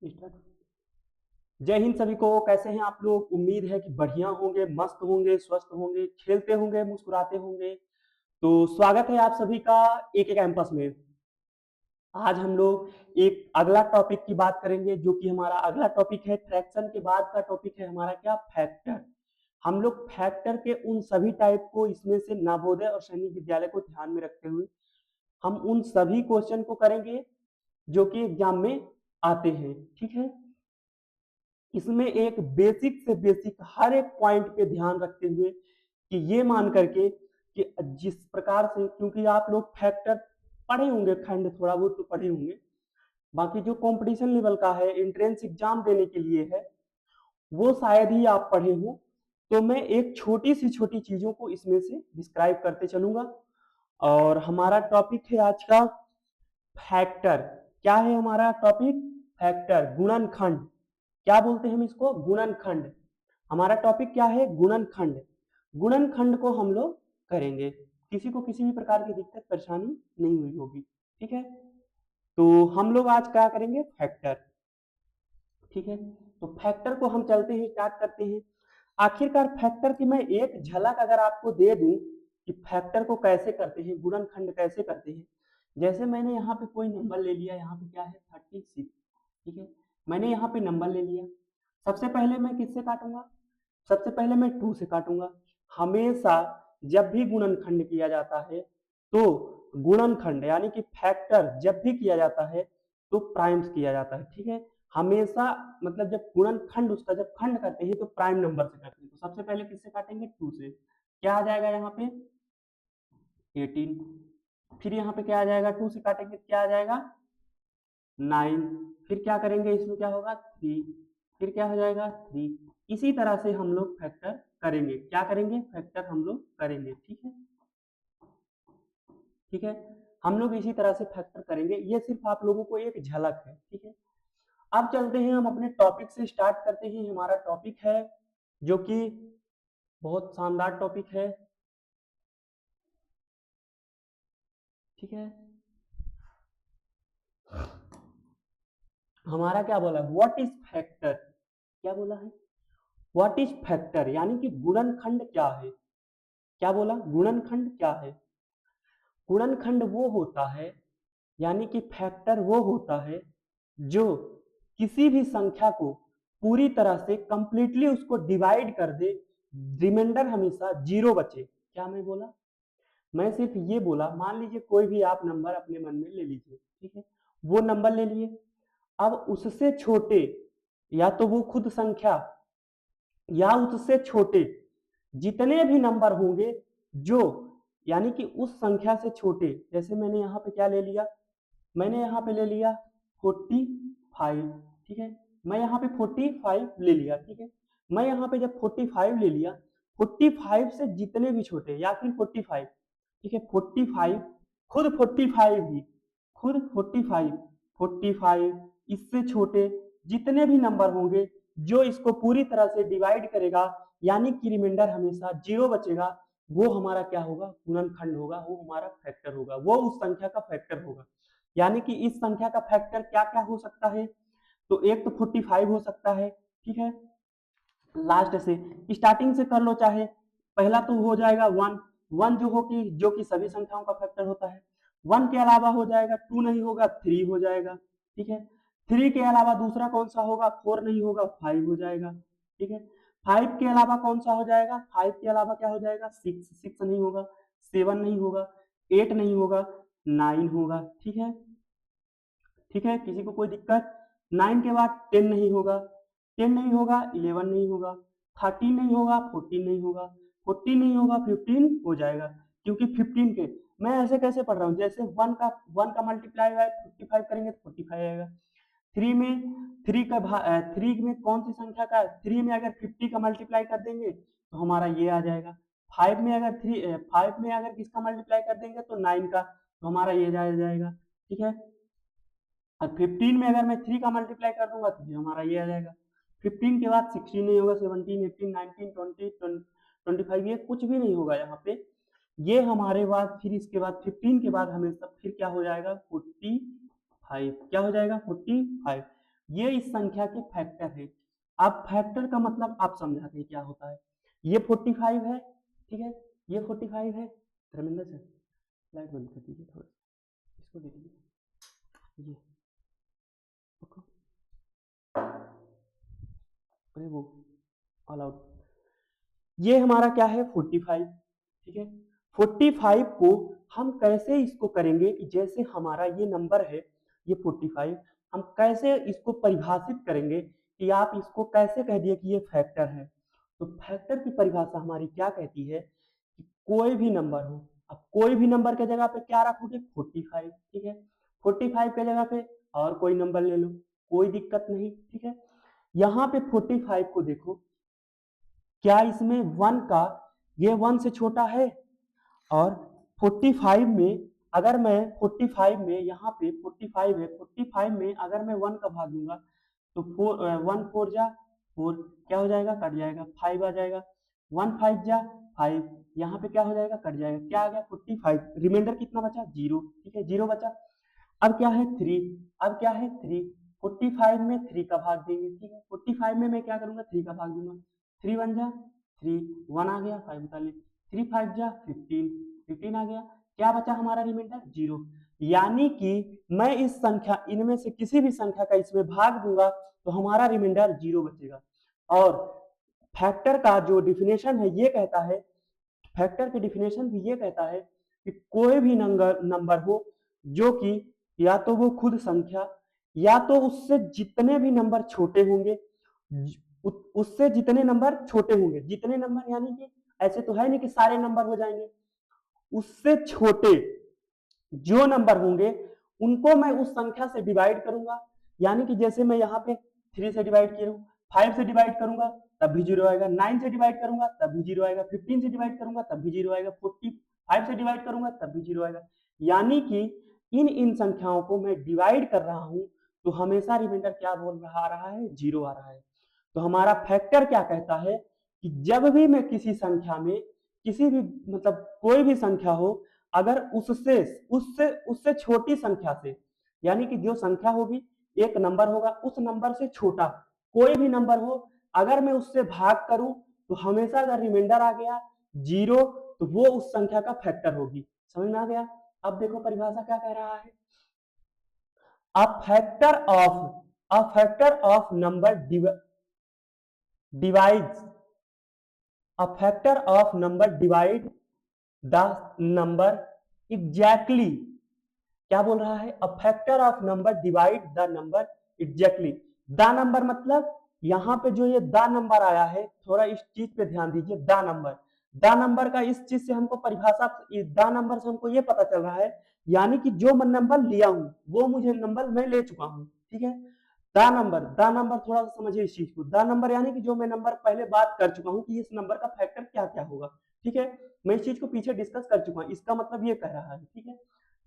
Start. जय हिंद सभी को। कैसे हैं आप लोग? उम्मीद है कि बढ़िया होंगे, मस्त होंगे, स्वस्थ होंगे, खेलते होंगे, मुस्कुराते होंगे। तो स्वागत है आप सभी का एक एक कैंपस में। आज हम लोग एक अगला टॉपिक की बात करेंगे, जो कि हमारा अगला टॉपिक है फ्रैक्शन के बाद का टॉपिक है हमारा क्या, फैक्टर। हम लोग फैक्टर के उन सभी टाइप को इसमें से नवोदय और सैनिक विद्यालय को ध्यान में रखते हुए हम उन सभी क्वेश्चन को करेंगे जो कि एग्जाम में आते हैं। ठीक है, इसमें एक बेसिक से बेसिक हर एक पॉइंट पे ध्यान रखते हुए कि ये मान करके कि जिस प्रकार से, क्योंकि आप लोग फैक्टर पढ़े होंगे, खंड थोड़ा बहुत तो पढ़े होंगे, बाकी जो कंपटीशन लेवल का है, एंट्रेंस एग्जाम देने के लिए है, वो शायद ही आप पढ़े हो। तो मैं एक छोटी सी छोटी चीजों को इसमें से डिस्क्राइब करते चलूंगा। और हमारा टॉपिक है आज का फैक्टर। क्या है हमारा टॉपिक? फैक्टर, गुणनखंड। क्या बोलते हैं हम इसको? गुणनखंड। हमारा टॉपिक क्या है? गुणनखंड। गुणनखंड को हम लोग करेंगे। किसी को किसी भी प्रकार की दिक्कत परेशानी नहीं हुई होगी। ठीक है, तो हम लोग आज क्या करेंगे? फैक्टर। ठीक है, तो फैक्टर को हम चलते हैं, स्टार्ट करते हैं। आखिरकार फैक्टर की मैं एक झलक अगर आपको दे दूं कि फैक्टर को कैसे करते हैं, गुणनखंड कैसे करते हैं। जैसे मैंने यहाँ पे कोई नंबर ले लिया, यहाँ पे क्या है 36। ठीक है, मैंने यहाँ पे नंबर ले लिया। सबसे पहले मैं किससे काटूंगा? सबसे पहले मैं 2 से काटूंगा। हमेशा जब भी गुणनखंड किया जाता है तो गुणनखंड यानी कि फैक्टर जब भी किया जाता है तो प्राइम्स किया जाता है। ठीक है, हमेशा मतलब जब गुणनखंड उसका जब खंड करते हैं तो प्राइम नंबर से करते हैं। तो सबसे पहले किससे काटेंगे? 2 से। क्या आ जाएगा यहाँ पे? 18। फिर यहाँ पे क्या आ जाएगा? 2 से काटेंगे क्या आ जाएगा? 9। फिर क्या करेंगे? इसमें क्या होगा? 3। फिर क्या हो जाएगा? 3। इसी तरह से हम लोग फैक्टर करेंगे। क्या करेंगे? फैक्टर हम लोग करेंगे। ठीक है, ठीक है, हम लोग इसी तरह से फैक्टर करेंगे। ये सिर्फ आप लोगों को एक झलक है। ठीक है, अब चलते हैं, हम अपने टॉपिक से स्टार्ट करते हैं। हमारा टॉपिक है जो कि बहुत शानदार टॉपिक है। ठीक है, हमारा क्या बोला? What is factor. क्या बोला है? व्हाट इज फैक्टर यानी कि गुणनखंड क्या है। क्या बोला? गुणनखंड क्या है? गुणनखंड वो होता है, यानी कि फैक्टर वो होता है जो किसी भी संख्या को पूरी तरह से कंप्लीटली उसको डिवाइड कर दे, रिमाइंडर हमेशा जीरो बचे। क्या मैं बोला? मैं सिर्फ ये बोला, मान लीजिए कोई भी आप नंबर अपने मन में ले लीजिए। ठीक है, वो नंबर ले लिए। अब उससे छोटे, या तो वो खुद संख्या या उससे छोटे जितने भी नंबर होंगे, जो यानी कि उस संख्या से छोटे, जैसे मैंने यहाँ पे क्या ले लिया? मैंने यहाँ पे ले लिया 45। ठीक है, मैं यहाँ पे 45 ले लिया। ठीक है, मैं यहाँ पे जब 45 ले लिया, 45 से जितने भी छोटे या फिर 45। ठीक है, 45 खुद 45 ही, खुद 45, 45 इससे छोटे जितने भी नंबर होंगे, जो इसको पूरी तरह से डिवाइड करेगा, यानी कि रिमाइंडर हमेशा जीरो बचेगा, वो हमारा क्या होगा? गुणनखंड होगा, वो हमारा फैक्टर होगा, वो उस संख्या का फैक्टर होगा। यानी कि इस संख्या का फैक्टर क्या क्या हो सकता है? तो एक तो 45 हो सकता है। ठीक है, लास्ट से स्टार्टिंग से कर लो चाहे। पहला तो हो जाएगा 1। 1 जो कि सभी संख्याओं का फैक्टर होता है। 1 के अलावा हो जाएगा 2, नहीं होगा 3 हो जाएगा। ठीक है, 3 के अलावा दूसरा कौन सा होगा? 4 नहीं होगा 5 हो जाएगा। ठीक है, 5 के अलावा कौन सा हो जाएगा? 5 के अलावा क्या हो जाएगा? 6 नहीं होगा, 7 नहीं होगा, 8 नहीं होगा, 9 होगा। ठीक है, ठीक है, किसी को कोई दिक्कत? 9 के बाद 10 नहीं होगा, 10 नहीं होगा, 11 नहीं होगा, 13 नहीं होगा, 14 नहीं होगा, 14 नहीं होगा, 15 हो जाएगा। क्योंकि 15 के मैं ऐसे कैसे पढ़ रहा हूँ, जैसे 1 का मल्टीप्लाई 55 करेंगे तो 45 आएगा। 3 में 3 में कौन सी संख्या का? 3 में अगर 50 का मल्टीप्लाई कर देंगे तो हमारा ये आ जाएगा। 5 में अगर किसका मल्टीप्लाई कर देंगे तो 9 का, तो हमारा ये जाएगा। ठीक है, और 15 में अगर मैं 3 का मल्टीप्लाई कर दूंगा तो ये हमारा ये आ जाएगा। 15 के बाद 16 नहीं होगा, 17, 18, 19, 20, 25, ये कुछ भी नहीं होगा यहाँ पे। ये हमारे बाद फिर इसके बाद 15 के बाद हमें सब फिर क्या हो जाएगा? 45। क्या हो जाएगा? 45। ये इस संख्या के फैक्टर है। अब फैक्टर का मतलब आप समझाते हैं क्या होता है। ये 45 है, ठीक है, ये 45 है। धर्मेंद्र सर लाइट बंद कर दीजिए थोड़ा, इसको दे दीजिए ये, ओके, अरे वो ऑल आउट। ये हमारा क्या है 45, ठीक है। 45 को हम कैसे इसको करेंगे कि जैसे हमारा ये नंबर है ये 45, हम कैसे इसको परिभाषित करेंगे कि आप इसको कैसे कह दिए कि ये फैक्टर है। तो फैक्टर की परिभाषा हमारी क्या कहती है कि कोई भी नंबर हो, अब कोई भी नंबर के जगह पे क्या रखोगे 45, ठीक है। 45 के जगह पे और कोई नंबर ले लो, कोई दिक्कत नहीं, ठीक है। यहाँ पे 45 को देखो, क्या इसमें 1 का ये 1 से छोटा है, और 45 में अगर मैं 45 में यहाँ पे 45 है, 45 में अगर मैं 1 का भाग दूंगा तो 1 4 जा 4, क्या हो जाएगा कट जाएगा 5 आ जाएगा, 1 5 जा 5, यहाँ पे क्या हो जाएगा कट जाएगा, क्या आ गया 45, रिमाइंडर कितना बचा 0, ठीक है 0 बचा। अब क्या है 3, अब क्या है 3, 45 में 3 का भाग देंगे, ठीक है। 45 में मैं क्या करूंगा 3 का भाग दूंगा, 3 1 जा 3, 1 आ गया 5 उतार ले, 3 5 जा 15, 15 आ गया, क्या बचा हमारा रिमाइंडर 0। यानी कि मैं इस संख्या इनमें से किसी भी संख्या का इसमें भाग दूंगा तो हमारा रिमाइंडर 0 बचेगा। और फैक्टर का जो डिफिनेशन है ये कहता है, फैक्टर की डिफिनेशन भी ये कहता है कि कोई भी नंबर हो जो कि या तो वो खुद संख्या या तो उससे जितने भी नंबर छोटे होंगे, उससे जितने नंबर छोटे होंगे, जितने नंबर यानी कि ऐसे तो है नहीं कि सारे नंबर हो जाएंगे, उससे छोटे जो नंबर होंगे उनको मैं उस संख्या से डिवाइड करूंगा। यानी कि जैसे मैं यहाँ पे 3 से डिवाइड किया, 5 से डिवाइड करूंगा तब भी 0 आएगा, 9 से डिवाइड करूंगा तब भी 0 आएगा, 15 से डिवाइड करूंगा तब भी 0 आएगा, 45 से डिवाइड करूंगा तब भी 0 आएगा। यानी कि इन संख्याओं को मैं डिवाइड कर रहा हूं तो हमेशा रिमाइंडर क्या बोल रहा है 0 आ रहा है। तो हमारा फैक्टर क्या कहता है कि जब भी मैं किसी संख्या में किसी भी मतलब कोई भी संख्या हो, अगर उससे उससे उससे छोटी संख्या से, यानी कि जो संख्या होगी एक नंबर होगा उस नंबर से छोटा कोई भी नंबर हो, अगर मैं उससे भाग करूं तो हमेशा अगर रिमाइंडर आ गया 0 तो वो उस संख्या का फैक्टर होगी। समझ में आ गया। अब देखो परिभाषा क्या कह रहा है, a factor of number divides a factor of number divide the number exactly। क्या बोल रहा है, a factor of number divide the number exactly। The number मतलब यहाँ पे जो ये द नंबर आया है, थोड़ा इस चीज पे ध्यान दीजिए, द नंबर का इस चीज से हमको परिभाषा, द नंबर से हमको ये पता चल रहा है यानी कि जो मैं नंबर लिया हूं वो मुझे नंबर मैं ले चुका हूं, ठीक है। द नंबर थोड़ा सा समझिए इस चीज को, द नंबर यानी कि जो मैं नंबर पहले बात कर चुका हूं कि इस नंबर का फैक्टर क्या क्या होगा, ठीक है। मैं इस चीज को पीछे डिस्कस कर चुका हूं, इसका मतलब ये कह रहा है, ठीक है।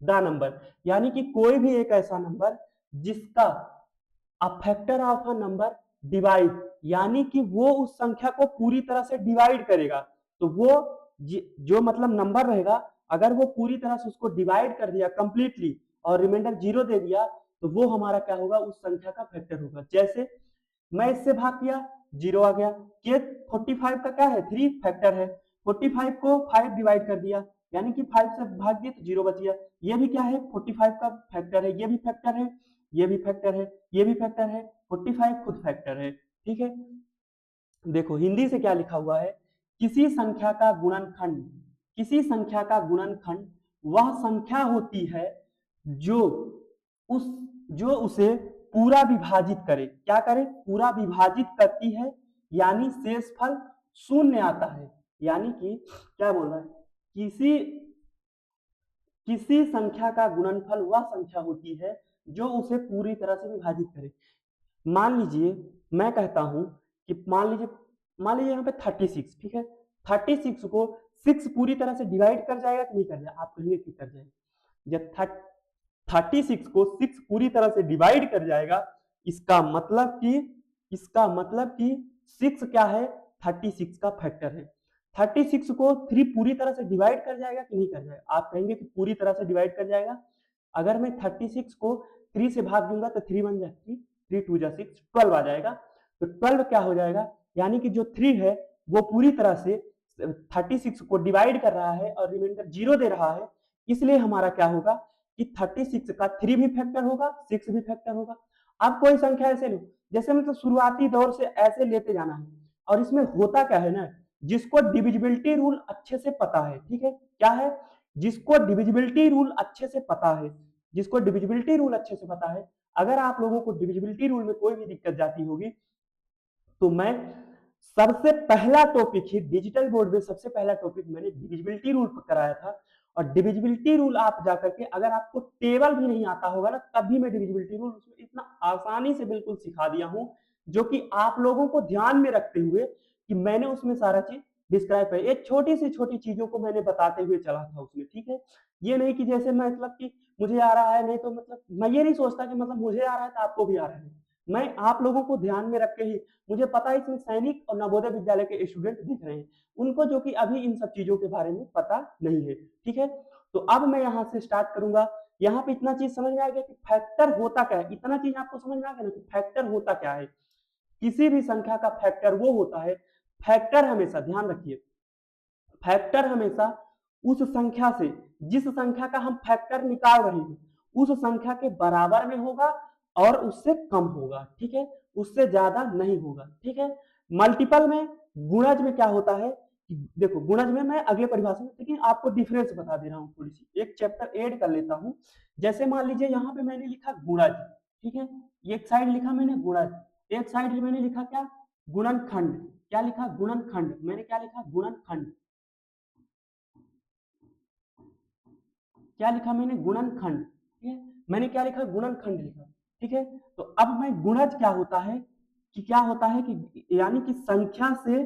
द नंबर यानी कि कोई भी एक ऐसा नंबर जिसका a factor of a number divide, यानी कि वो उस संख्या को पूरी तरह से डिवाइड करेगा, तो वो जो मतलब नंबर रहेगा अगर वो पूरी तरह से उसको डिवाइड कर दिया कंप्लीटली और रिमाइंडर 0 दे दिया तो वो हमारा क्या होगा उस संख्या का फैक्टर होगा। जैसे मैं इससे भाग किया 0 आ गया, के 45 का क्या है 3 फैक्टर है, 45 को 5 डिवाइड कर दिया यानी कि 5 से भाग दिया तो 0 बच गया, ये भी क्या है 45 का फैक्टर है, ये भी फैक्टर है, ये भी फैक्टर है, ये भी फैक्टर है, 45 खुद फैक्टर है, ठीक है। देखो हिंदी से क्या लिखा हुआ है, किसी संख्या का गुणनखंड, किसी संख्या का गुणनखंड वह संख्या होती है जो उस जो उसे पूरा विभाजित करे, क्या करे पूरा विभाजित करती है, यानी शेषफल शून्य आता है। यानी कि क्या बोल रहा है, किसी किसी संख्या का गुणनफल वह संख्या होती है जो उसे पूरी तरह से विभाजित करे। मान लीजिए मैं कहता हूं कि मान लीजिए यहाँ पे 36, ठीक है, 36 को 6 पूरी तरह से डिवाइड कर जाएगा कि नहीं कर जाएगा, आप कहेंगे कि कर जाएगा। जब 36 को 6 पूरी तरह से डिवाइड कर जाएगा इसका मतलब कि 6 क्या है 36 का फैक्टर है। 36 को 3 पूरी तरह से डिवाइड कर जाएगा कि नहीं कर जाएगा, आप कहेंगे कि पूरी तरह से डिवाइड कर जाएगा। अगर मैं 36 को 3 से भाग दूंगा तो 3 बन जाएगा, 3 2 जा 6 12 आ जाएगा। तो 12 क्या हो जाएगा, यानी कि जो 3 है वो पूरी तरह से 36 को डिवाइड कर रहा है और रिमाइंडर 0 दे रहा है, इसलिए हमारा क्या होगा कि 36 का 3 भी फैक्टर होगा, 6 भी फैक्टर होगा। अब कोई संख्या ऐसे लो, जैसे मतलब शुरुआती दौर से ऐसे लेते जाना है, और इसमें होता क्या है ना, जिसको डिविजिबिलिटी रूल अच्छे से पता है, ठीक है, क्या है, जिसको डिविजिबिलिटी रूल अच्छे से पता है, जिसको डिविजिबिलिटी रूल अच्छे से पता है, अगर आप लोगों को डिविजिबिलिटी रूल में कोई भी दिक्कत जाती होगी तो मैं सबसे पहला टॉपिक ही डिजिटल बोर्ड में सबसे पहला टॉपिक मैंने डिविजिबिलिटी रूल पर कराया था। और डिविजिबिलिटी रूल आप जाकर के अगर आपको टेबल भी नहीं आता होगा ना, तब भी मैं डिविजिबिलिटी रूल उसमें इतना आसानी से बिल्कुल सिखा दिया हूं, जो कि आप लोगों को ध्यान में रखते हुए कि मैंने उसमें सारा चीज डिस्क्राइब है, एक छोटी से छोटी चीजों को मैंने बताते हुए चला था उसमें, ठीक है। ये नहीं कि जैसे मैं मतलब कि मुझे आ रहा है, नहीं तो मतलब मैं ये नहीं सोचता कि मतलब मुझे आ रहा है तो आपको भी आ रहा है। मैं आप लोगों को ध्यान में रख के ही, मुझे पता है इसमें सैनिक और नवोदय विद्यालय के स्टूडेंट दिख रहे हैं, उनको जो कि अभी इन सब चीजों के बारे में पता नहीं है, ठीक है। तो अब मैं यहाँ से स्टार्ट करूंगा। यहाँ पे इतना चीज समझ में आ गया कि फैक्टर होता क्या है, इतना चीज आपको समझ में आ गया ना कि फैक्टर होता क्या है। किसी भी संख्या का फैक्टर वो होता है, फैक्टर हमेशा ध्यान रखिए, फैक्टर हमेशा उस संख्या से, जिस संख्या का हम फैक्टर निकाल रहे हैं उस संख्या के बराबर में होगा और उससे कम होगा, ठीक है, उससे ज्यादा नहीं होगा, ठीक है। मल्टीपल में, गुणज में क्या होता है, देखो गुणज में मैं अगले परिभाषा में, लेकिन आपको डिफरेंस बता दे रहा हूँ, थोड़ी सी एक चैप्टर ऐड कर लेता हूँ। जैसे मान लीजिए यहाँ पे मैंने लिखा गुणज, ठीक है, एक साइड लिखा मैंने गुणज, एक साइड मैंने लिखा क्या, गुणनखंड, क्या लिखा, गुणनखंड, मैंने क्या लिखा, गुणनखंड, क्या लिखा मैंने, गुणनखंड, ठीक है, मैंने क्या लिखा, गुणनखंड लिखा, ठीक है। तो अब मैं गुणज क्या होता है कि, क्या होता है कि यानी कि संख्या से,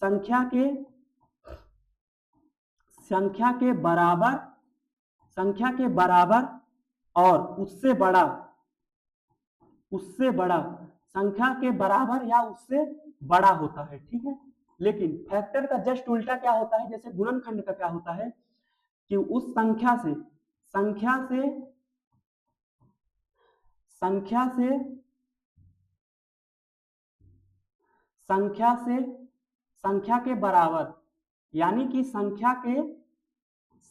संख्या के, संख्या के बराबर, संख्या के बराबर और उससे बड़ा, उससे बड़ा, संख्या के बराबर या उससे बड़ा होता है, ठीक है। लेकिन फैक्टर का जस्ट उल्टा क्या होता है, जैसे गुणनखंड का क्या होता है कि उस संख्या से, संख्या से, संख्या से, संख्या से, संख्या के बराबर, यानी कि संख्या के,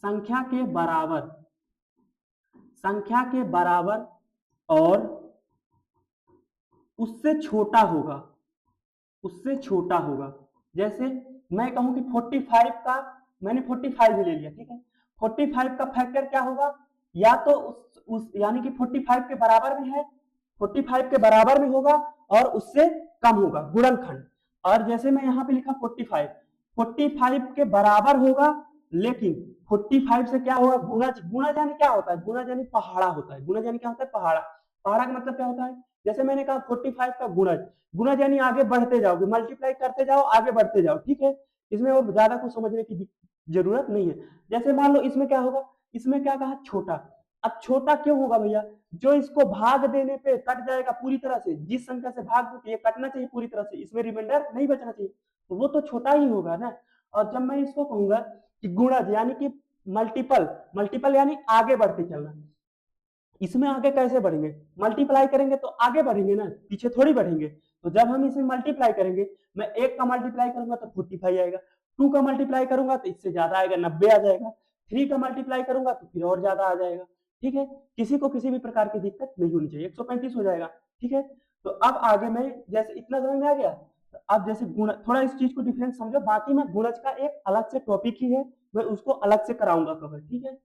संख्या के बराबर, संख्या के बराबर और उससे छोटा होगा, उससे छोटा होगा। जैसे मैं कहूं कि 45 का, मैंने 45 भी ले लिया, ठीक है, 45 का फैक्टर क्या होगा, या तो उस यानी कि 45 के बराबर में है, 45 के बराबर में होगा और उससे कम होगा, गुणनखंड। और जैसे मैं यहाँ पे लिखा 45, 45 के बराबर होगा, लेकिन 45 से क्या होगा, गुणज, गुणज यानी क्या होता है, गुणज यानी पहाड़ा होता है, गुणज यानी क्या होता है, पहाड़ा, पहाड़ा का मतलब क्या होता है, जैसे मैंने कहा 45 का गुणज, गुणज यानी आगे बढ़ते जाओगे, मल्टीप्लाई करते जाओ, आगे बढ़ते जाओ, ठीक है, इसमें और ज्यादा कुछ समझने की जरूरत नहीं है। जैसे मान लो इसमें क्या होगा, इसमें क्या कहा, छोटा। अब छोटा क्यों होगा भैया, जो इसको भाग देने पे कट जाएगा पूरी तरह से, जिस संख्या से भाग दो ये कटना चाहिए पूरी तरह से, इसमें रिमाइंडर नहीं बचना चाहिए, तो वो तो छोटा ही होगा ना। और जब मैं इसको कहूंगा कि गुणज यानी कि मल्टीपल, मल्टीपल यानी आगे बढ़ते चलना, इसमें आगे कैसे बढ़ेंगे, मल्टीप्लाई करेंगे तो आगे बढ़ेंगे ना, पीछे थोड़ी बढ़ेंगे। तो जब हम इसमें मल्टीप्लाई करेंगे, मैं 1 का मल्टीप्लाई करूंगा तो 45 आएगा, 2 का मल्टीप्लाई करूंगा तो इससे ज्यादा आएगा, 90 आ जाएगा, 3 का मल्टीप्लाई करूंगा तो फिर और ज्यादा आ जाएगा, ठीक है। किसी को किसी भी प्रकार की दिक्कत नहीं होनी चाहिए, 135 हो जाएगा, ठीक है। तो अब आगे मैं, जैसे इतना समझ में आ गया, तो अब जैसे गुण, थोड़ा इस चीज को डिफरेंस समझो, बाकी मैं गुणज का एक अलग से टॉपिक ही है, मैं उसको अलग से कराऊंगा कवर, ठीक है,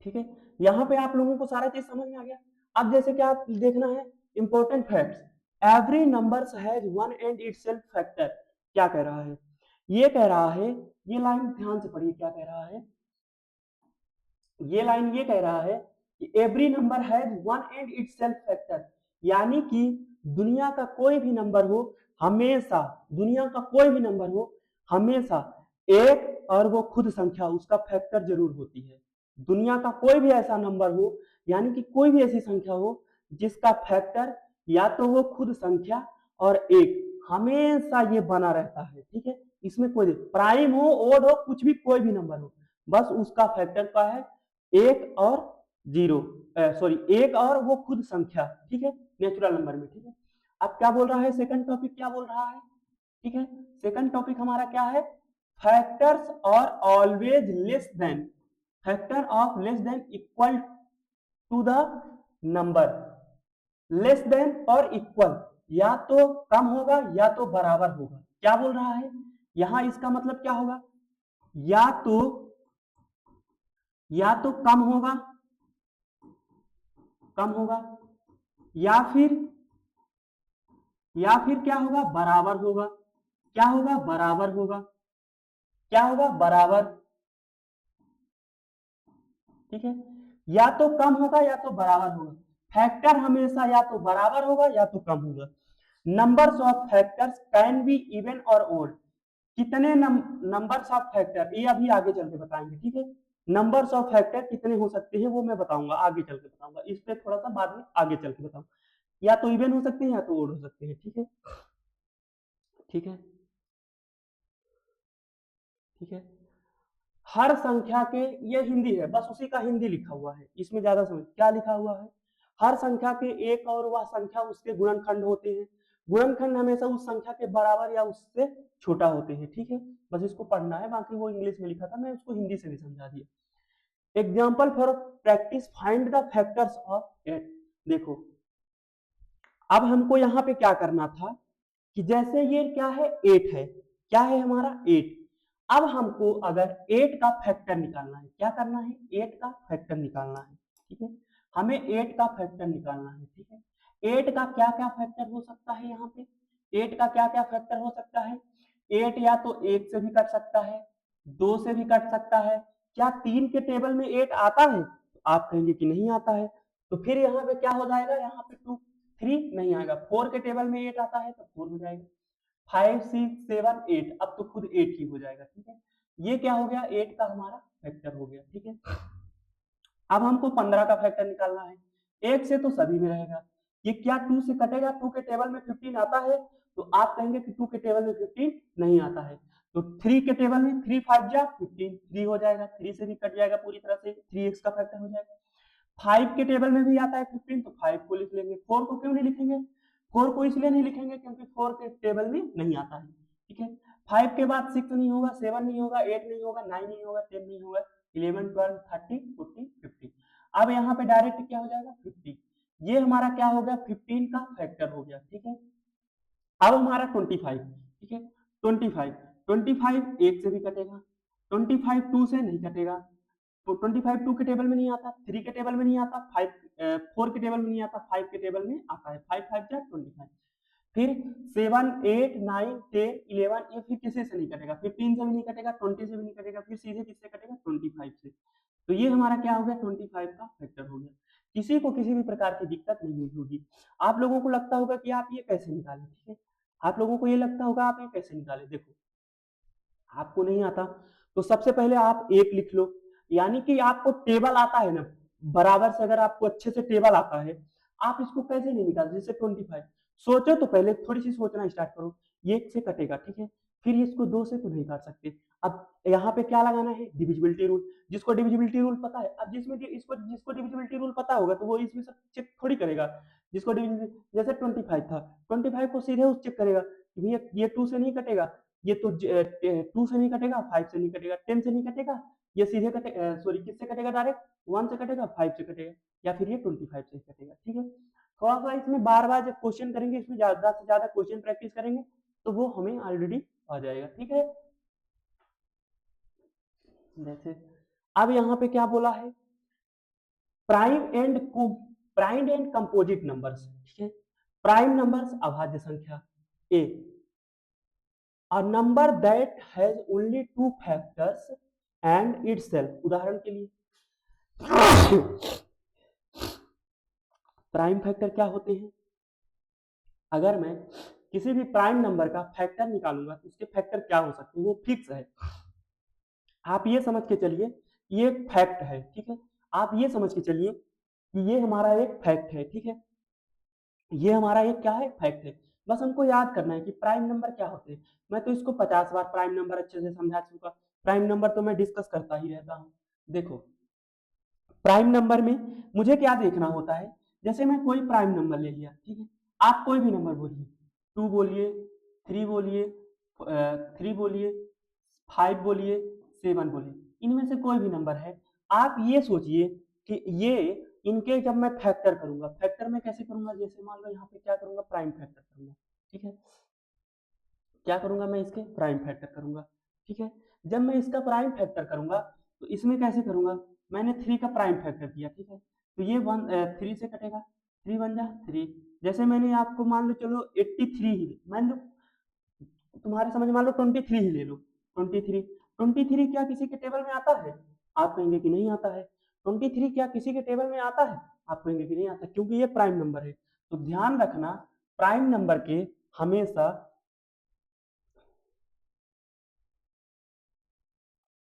ठीक है। यहाँ पे आप लोगों को सारा चीज समझ में आ गया। अब जैसे क्या देखना है, important facts, every numbers has one and itself factor, क्या कह रहा है, ये कह रहा है, ये लाइन ध्यान से पढ़िए, क्या कह रहा है, ये लाइन ये कह रहा है कि every number has one and itself factor, यानी कि दुनिया का कोई भी नंबर हो, हमेशा, दुनिया का कोई भी नंबर हो, हमेशा एक और वो खुद संख्या उसका फैक्टर जरूर होती है। दुनिया का कोई भी ऐसा नंबर हो, यानी कि कोई भी ऐसी संख्या हो जिसका फैक्टर या तो वो खुद संख्या और एक, हमेशा ये बना रहता है, ठीक है। इसमें कोई प्राइम हो, ओड हो, कुछ भी, कोई भी नंबर हो, बस उसका फैक्टर क्या है, एक और जीरो, सॉरी एक और वो खुद संख्या, ठीक है, नेचुरल नंबर में, ठीक है। अब क्या बोल रहा है सेकंड टॉपिक, क्या बोल रहा है, ठीक है। सेकंड टॉपिक हमारा क्या है, फैक्टर्स और always less than, factor of less than equal to the number, less than और इक्वल, या तो कम होगा या तो बराबर होगा। क्या बोल रहा है यहां, इसका मतलब क्या होगा, या तो कम होगा, कम होगा, या फिर क्या होगा, बराबर होगा। क्या होगा, बराबर होगा। क्या होगा, बराबर, ठीक है। या तो कम होगा या तो बराबर होगा, फैक्टर हमेशा या तो बराबर होगा या तो कम होगा। Numbers of factors can be even और ओड, कितने नंबर्स ऑफ फैक्टर, ये अभी आगे चल के बताएंगे, ठीक है। नंबर्स ऑफ फैक्टर कितने हो सकते हैं वो मैं बताऊंगा, आगे चल के बताऊंगा, इस पे थोड़ा सा बाद में आगे चल के बताऊंगा। या तो इवन हो सकते हैं या तो ओड हो सकते हैं, ठीक है, ठीक है, ठीक है। हर संख्या के, ये हिंदी है, बस उसी का हिंदी लिखा हुआ है, इसमें ज्यादा समझ, क्या लिखा हुआ है, हर संख्या के एक और वह संख्या उसके गुणनखंड होते हैं, गुणनखंड हमेशा उस संख्या के बराबर या उससे छोटा होते हैं, ठीक है। बस इसको पढ़ना है, बाकी वो इंग्लिश में लिखा था, मैं उसको हिंदी से भी समझा दिया। Example for practice, find the factors of 8। देखो अब हमको यहाँ पे क्या करना था कि जैसे ये क्या है, 8 है, क्या है हमारा 8। अब हमको अगर 8 का फैक्टर निकालना है, क्या करना है, 8 का फैक्टर निकालना है, ठीक है। हमें 8 का फैक्टर निकालना है, ठीक है। 8 का क्या क्या फैक्टर हो सकता है, यहाँ पे 8 का क्या क्या फैक्टर हो सकता है, 8 या तो 1 से भी कट सकता है, 2 से भी कट सकता है। क्या 3 के टेबल में 8 आता है, तो आप कहेंगे कि नहीं आता है, तो फिर यहाँ पे क्या हो जाएगा, यहाँ पे 2 3 नहीं आएगा। 4 के टेबल में 8 आता है तो 4 हो जाएगा। 5 6 7 8, अब तो खुद 8 ही हो जाएगा, ठीक है। ये क्या हो गया, 8 का हमारा फैक्टर हो गया, ठीक है। अब हमको 15 का फैक्टर निकालना है, 1 से तो सभी में रहेगा, ये क्या 2 से कटेगा, 2 के टेबल में 15 आता है, तो आप कहेंगे कि 2 के टेबल में 15 नहीं आता है, तो 3 के टेबल में 3 5 जा 15, 3 हो जाएगा, 3 से भी कट जाएगा पूरी तरह से, 3x का फैक्टर हो जाएगा। 5 के टेबल में भी आता है 15, तो 5 को लिख लेंगे। 4 को क्यों नहीं लिखेंगे, 4 को इसलिए नहीं लिखेंगे क्योंकि 4 के टेबल में नहीं आता है, ठीक है। 5 के बाद 6 नहीं होगा, 7 नहीं होगा, 8 नहीं होगा, 9 नहीं होगा, 10 नहीं होगा, 11 12 13 14 15। अब यहाँ पे डायरेक्ट क्या हो जाएगा 50, ये हमारा क्या हो गया 15 का फैक्टर हो गया, ठीक है। अब हमारा 25, ठीक है, 25 25 1 से भी कटेगा, 25 2 से नहीं कटेगा, तो 25 2 के टेबल में नहीं आता, 3 के टेबल में नहीं आता, 4 के टेबल में नहीं आता, 5 के टेबल में आता है, 5 5 जा 25। फिर 7 8 9 10 11, ये फिर किसी से नहीं कटेगा, 15 से भी नहीं कटेगा, 20 से भी नहीं कटेगा, फिर सीधे किससे कटेगा 25 से। तो ये हमारा क्या हो गया 25 का फैक्टर हो गया। किसी को किसी भी प्रकार की दिक्कत नहीं होगी। आप लोगों को लगता होगा कि आप ये कैसे निकालें, ठीक है, आप लोगों को ये लगता होगा आप ये कैसे निकालें। देखो आपको नहीं आता तो सबसे पहले आप 1 लिख लो, यानी कि आपको टेबल आता है ना बराबर से, अगर आपको अच्छे से टेबल आता है, आप इसको कैसे नहीं निकाल, जैसे 25 सोचो तो पहले थोड़ी सी सोचना स्टार्ट करो, ये 1 से कटेगा, ठीक है, फिर इसको 2 से तो नहीं काट सकते। अब यहाँ पे क्या लगाना है, डिविजिबिलिटी रूल, जिसको डिविजिबिलिटी रूल पता है, अब जिसको डिविजिबिलिटी रूल पता होगा तो वो इसमें सब चेक थोड़ी करेगा, जिसको जैसे 25 था, 25 को सीधे उस चेक करेगा, ये 2 से नहीं कटेगा, ये तो 2 से नहीं कटेगा, 5 से नहीं कटेगा, 10 से नहीं कटेगा, ये सीधे कटेगा, सॉरी किससे कटेगा, डायरेक्ट 1 से कटेगा, 5 से कटेगा, या फिर ये 25 से कटेगा, ठीक है। थोड़ा सा इसमें बार बार जब क्वेश्चन करेंगे, इसमें ज्यादा से ज्यादा क्वेश्चन प्रैक्टिस करेंगे तो वो हमें ऑलरेडी आ जाएगा, ठीक है। जैसे अब यहाँ पे क्या बोला है, प्राइम एंड कंपोजिट नंबर्स, ठीक है। प्राइम नंबर्स अभाज्य संख्या, ए a number that has only two factors and itself, उदाहरण के लिए प्राइम फैक्टर क्या होते हैं, अगर मैं किसी भी प्राइम नंबर का फैक्टर निकालूंगा तो उसके फैक्टर क्या हो सकते हैं, वो फिक्स है। आप ये समझ के चलिए ये एक फैक्ट है, ठीक है, आप ये समझ के चलिए कि ये हमारा एक फैक्ट है, ठीक है, ये हमारा एक क्या है फैक्ट है। बस हमको याद करना है कि प्राइम नंबर क्या होते हैं। मैं तो इसको 50 बार प्राइम नंबर अच्छे से समझा चुका, प्राइम नंबर तो मैं डिस्कस करता ही रहता हूँ। देखो प्राइम नंबर में मुझे क्या देखना होता है जैसे मैं कोई प्राइम नंबर ले लिया, ठीक है, आप कोई भी नंबर बोलिए, 2 बोलिए, 3 बोलिए, 3 बोलिए, 5 बोलिए, 7 बोलिए, इनमें से कोई भी नंबर है। आप ये सोचिए कि ये इनके जब मैं फैक्टर करूंगा, फैक्टर में कैसे करूंगा, जैसे मान लो यहाँ पे क्या करूंगा, प्राइम फैक्टर करूंगा, ठीक है, क्या करूंगा मैं, इसके प्राइम फैक्टर करूंगा, ठीक है। जब मैं इसका प्राइम फैक्टर करूंगा तो इसमें कैसे करूंगा, मैंने 3 का प्राइम फैक्टर किया, ठीक है, तो ये 3 से कटेगा, 3 बन जा 3। जैसे मैंने आपको मान लो चलो 83 ही मान लो, तुम्हारे समझ मान लो 23 ही ले लो, 23, 23 क्या किसी के टेबल में आता है, आप कहेंगे कि नहीं आता है। 23 क्या किसी के टेबल में आता है, आप कहेंगे कि नहीं आता, क्योंकि ये प्राइम नंबर है। तो ध्यान रखना, प्राइम नंबर के हमेशा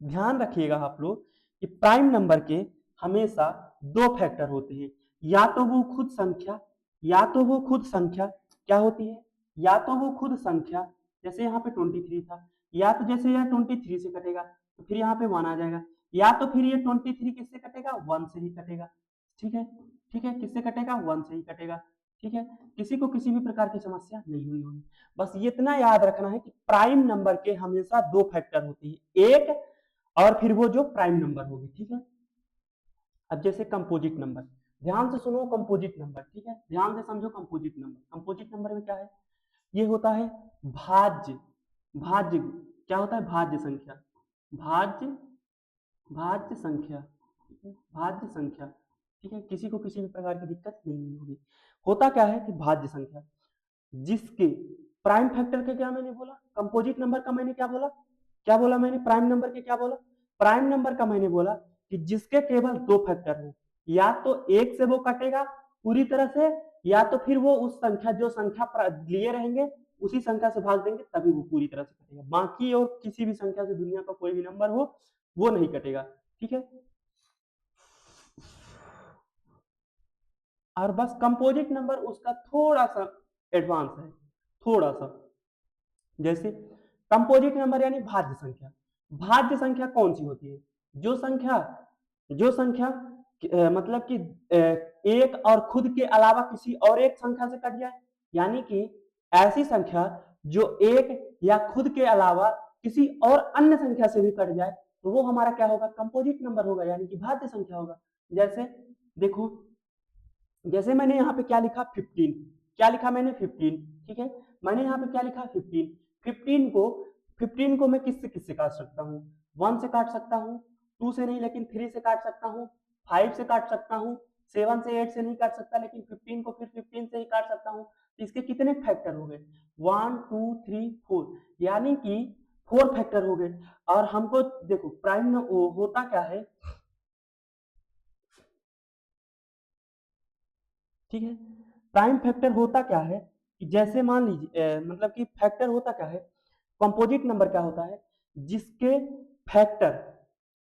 ध्यान रखिएगा आप लोग कि प्राइम नंबर के हमेशा दो फैक्टर होते हैं, या तो वो खुद संख्या, या तो वो खुद संख्या क्या होती है, या तो वो खुद संख्या, जैसे यहाँ पे 23 था, या तो जैसे यह 23 से कटेगा तो फिर यहाँ पे 1 आ जाएगा, या तो फिर ये 23 किससे कटेगा, 1 से ही कटेगा, ठीक है, ठीक है, किससे कटेगा, 1 से ही कटेगा, ठीक है। किसी को किसी भी प्रकार की समस्या नहीं हुई होगी। बस इतना याद रखना है कि प्राइम नंबर के हमेशा दो फैक्टर होती है, एक और फिर वो जो प्राइम नंबर होगी, ठीक है। अब जैसे कंपोजिट नंबर, ध्यान से सुनो, कंपोजिट नंबर, ठीक है, ध्यान से समझो कंपोजिट नंबर। कंपोजिट नंबर में क्या है, ये होता है भाज्य, भाज्य क्या होता है, भाज्य संख्या, भाज्य भाज्य संख्या, ठीक है, भाज्य संख्या, ठीक है, किसी को किसी भी प्रकार की दिक्कत नहीं होगी। होता क्या है कि भाज्य संख्या जिसके प्राइम फैक्टर के, क्या मैंने बोला, कंपोजिट नंबर का मैंने क्या बोला, क्या बोला मैंने, प्राइम नंबर के क्या बोला, प्राइम नंबर का मैंने बोला कि जिसके केवल दो फैक्टर हो, या तो एक से वो कटेगा पूरी तरह से, या तो फिर वो उस संख्या, जो संख्या लिए रहेंगे उसी संख्या से भाग देंगे तभी वो पूरी तरह से कटेगा, बाकी और किसी भी संख्या से दुनिया का कोई भी नंबर हो वो नहीं कटेगा, ठीक है। और बस कंपोजिट नंबर उसका थोड़ा सा एडवांस है, थोड़ा सा। जैसे कंपोजिट नंबर यानी भाज्य संख्या, भाज्य संख्या कौन सी होती है, जो संख्या, जो संख्या मतलब कि एक और खुद के अलावा किसी और एक संख्या से कट जाए, यानी कि ऐसी संख्या जो एक या खुद के अलावा किसी और अन्य संख्या से भी कट जाए तो वो हमारा क्या होगा, कंपोजिट नंबर होगा, यानी कि भाज्य संख्या होगा। जैसे देखो, जैसे मैंने यहाँ पे क्या लिखा, 15, क्या लिखा मैंने, 15, ठीक है, मैंने यहाँ पे क्या लिखा, 15, 15 को मैं किससे काट सकता हूँ, 1 से काट सकता हूँ, 2 से नहीं लेकिन 3 से काट सकता हूँ, 5 से काट सकता हूँ, 7 से 8 से नहीं काट सकता, लेकिन 15 को फिर 15 से ही काट सकता हूँ। तो इसके कितने फैक्टर हो गए, 1 2 3 4, यानी कि 4 फैक्टर हो गए। और हमको देखो प्राइम होता क्या है, ठीक है, प्राइम फैक्टर होता क्या है कि जैसे मान लीजिए मतलब कि फैक्टर होता क्या है, कंपोजिट नंबर क्या होता है, जिसके फैक्टर,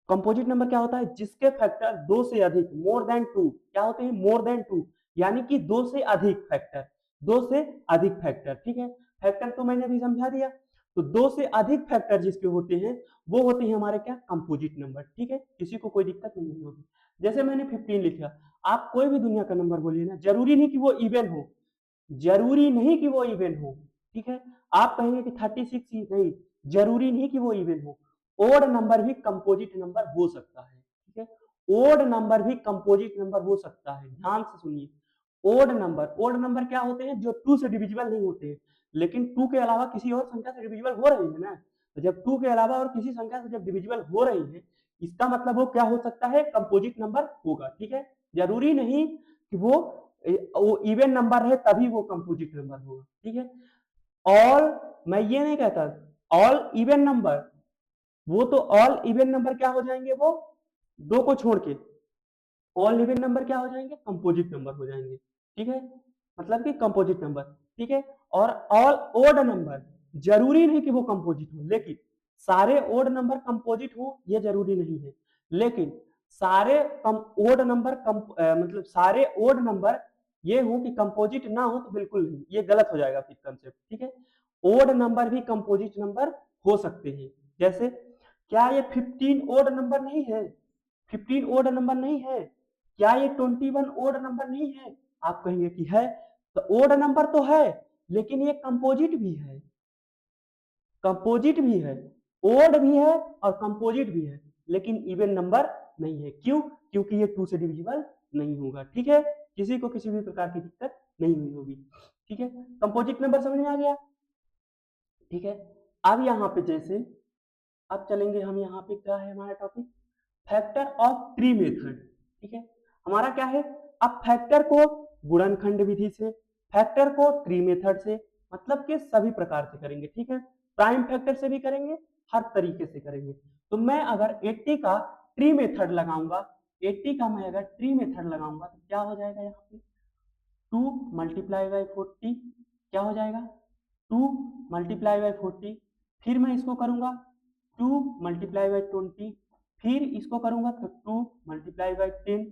कंपोजिट नंबर क्या होता है, जिसके फैक्टर दो से अधिक, मोर देन टू, क्या होते हैं, मोर देन टू, यानी कि दो से अधिक फैक्टर, दो से अधिक फैक्टर, ठीक है। फैक्टर तो मैंने अभी समझा दिया, तो दो से अधिक फैक्टर जिसके होते हैं वो होते हैं हमारे क्या, कंपोजिट नंबर, ठीक है, किसी को कोई दिक्कत नहीं होगी। जैसे मैंने 15 लिखा, आप कोई भी दुनिया का नंबर बोलिए ना, जरूरी नहीं कि वो इवन हो, जरूरी नहीं कि वो इवन हो, ठीक है। आप कहेंगे कि 36 ही नहीं, जरूरी नहीं कि वो इवन हो, ओड नंबर भी कंपोजिट नंबर हो सकता है, ठीक है, ओड नंबर भी कंपोजिट नंबर हो सकता है। ध्यान से सुनिए, ओड नंबर क्या होते हैं, जो 2 से डिविजिबल नहीं होते हैं, लेकिन 2 के अलावा किसी और संख्या से डिविजिबल हो रही है ना, तो जब 2 के अलावा और किसी संख्या से जब डिविजिबल हो रही है, इसका मतलब वो क्या हो सकता है, कंपोजिट नंबर होगा, ठीक है। जरूरी नहीं कि वो इवन नंबर है तभी वो कंपोजिट नंबर होगा, ठीक है। ऑल, मैं ये नहीं कहता ऑल इवन नंबर, वो तो ऑल इवन नंबर क्या हो जाएंगे, वो दो को छोड़ के ऑल इवन नंबर क्या हो जाएंगे, कंपोजिट नंबर हो जाएंगे, ठीक है, मतलब कि कंपोजिट नंबर, ठीक है। और ऑल ओड नंबर, जरूरी नहीं कि वो कंपोजिट हो, लेकिन सारे ओड नंबर कंपोजिट हो ये जरूरी नहीं है, लेकिन सारे ओड नंबर मतलब सारे ओड नंबर ये हो कि कंपोजिट ना हो तो बिल्कुल नहीं, ये गलत हो जाएगा फिर कंसेप्ट, ठीक है। ओड नंबर भी कंपोजिट नंबर हो सकते हैं। जैसे क्या ये 15 ओड नंबर नहीं है, 15 ओड नंबर नहीं है, क्या ये 21 ओड नंबर नहीं है? आप कहेंगे कि है, तो ओड नंबर तो है लेकिन ये कंपोजिट भी है, कंपोजिट भी है, ओड भी है और कंपोजिट भी है, लेकिन इवन नंबर नहीं है। क्यों? क्योंकि ये 2 से डिविजिबल नहीं होगा। ठीक है, किसी को किसी भी प्रकार की दिक्कत नहीं हुई होगी। ठीक है, कंपोजिट नंबर समझ में आ गया। ठीक है, अब यहाँ पे जैसे अब चलेंगे हम, यहाँ पे क्या है हमारा topic, factor of tree method. ठीक है, हमारा क्या है, अब फैक्टर को गुणनखंड विधि से, फैक्टर को ट्री मेथड से, मतलब कि सभी प्रकार से करेंगे। ठीक है, प्राइम फैक्टर से भी करेंगे, हर तरीके से करेंगे। तो मैं अगर 80 का ट्री मेथड लगाऊंगा, 80 का मैं अगर ट्री मेथड लगाऊंगा तो क्या हो जाएगा, यहाँ पे 2 मल्टीप्लाई बाई 40 क्या हो जाएगा, 2 मल्टीप्लाई बाई 40, फिर मैं इसको करूंगा 2 मल्टीप्लाई बाई 20, फिर इसको करूंगा तो 2 मल्टीप्लाई बाई 10,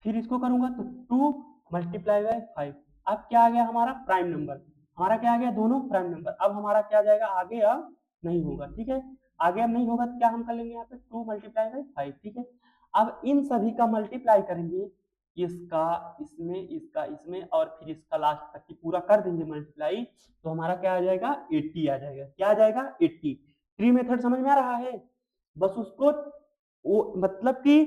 फिर इसको करूंगा तो 2 मल्टीप्लाई बाई 5। अब क्या आ गया हमारा प्राइम नंबर, हमारा क्या आ गया, दोनों प्राइम नंबर। अब हमारा क्या जाएगा आगे, अब नहीं होगा। ठीक है, आगे अब नहीं होगा तो क्या हम कर लेंगे यहाँ पे 2 मल्टीप्लाई बाई 5। ठीक है, अब इन सभी का मल्टीप्लाई करेंगे, इसका इसमें, इसका इसमें, और फिर इसका लास्ट तक की पूरा कर देंगे मल्टीप्लाई, तो हमारा क्या आ जाएगा 80 आ जाएगा। क्या आ जाएगा 80। ट्री मेथड समझ में आ रहा है, बस उसको वो मतलब कि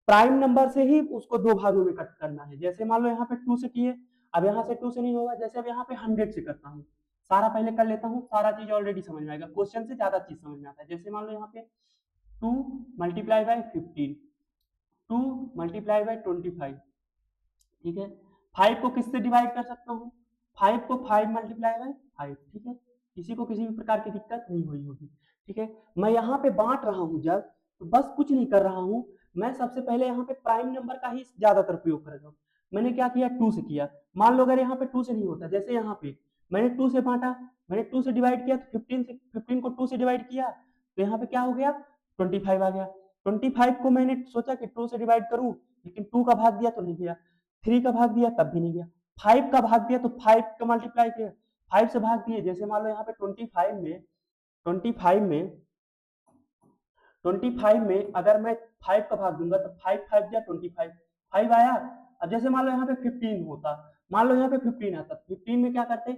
प्राइम नंबर से ही उसको दो भागों में कट करना है। जैसे मान लो यहाँ पे 2 से किए, अब यहाँ से 2 से नहीं होगा, जैसे अब यहाँ पे 100 से करता हूँ, सारा पहले कर लेता हूँ, सारा चीज ऑलरेडी समझ में आएगा, क्वेश्चन से ज्यादा चीज समझ में आता है। जैसे मान लो यहाँ पे 2 मल्टीप्लाई बाई 15, 2 मल्टीप्लाई बाई 25। ठीक है, 5 को किससे डिवाइड कर सकता हूँ, 5 को 5 मल्टीप्लाई बाई 5। ठीक है, किसी को किसी भी प्रकार की दिक्कत नहीं हुई होगी। ठीक है, मैं यहाँ पे बांट रहा हूँ जब, तो बस कुछ नहीं कर रहा हूँ, मैं सबसे पहले यहाँ पे प्राइम नंबर का ही ज्यादातर प्रयोग कर रहा हूँ। मैंने क्या किया, 2 से किया। मान लो अगर यहाँ पे 2 से नहीं होता, जैसे यहाँ पे मैंने 2 से बांटा, मैंने 2 से डिवाइड किया, तो 15 को 2 से डिवाइड किया, तो यहाँ पे क्या हो गया 25 आ गया। 25 को मैंने सोचा कि 2 से डिवाइड करूं, लेकिन 2 का भाग दिया तो नहीं गया, 3 का भाग दिया तब भी नहीं गया, 5 का भाग दिया तो 5 का मल्टीप्लाई किया, 5 से भाग दिए। जैसे मान लो यहाँ पे 25 में अगर मैं 5 का भाग दूंगा तो 5 5 दिया 25, 5 आया। अब जैसे मान लो यहाँ पे 15 होता, मान लो यहाँ पे 15 आता, 15 में क्या करते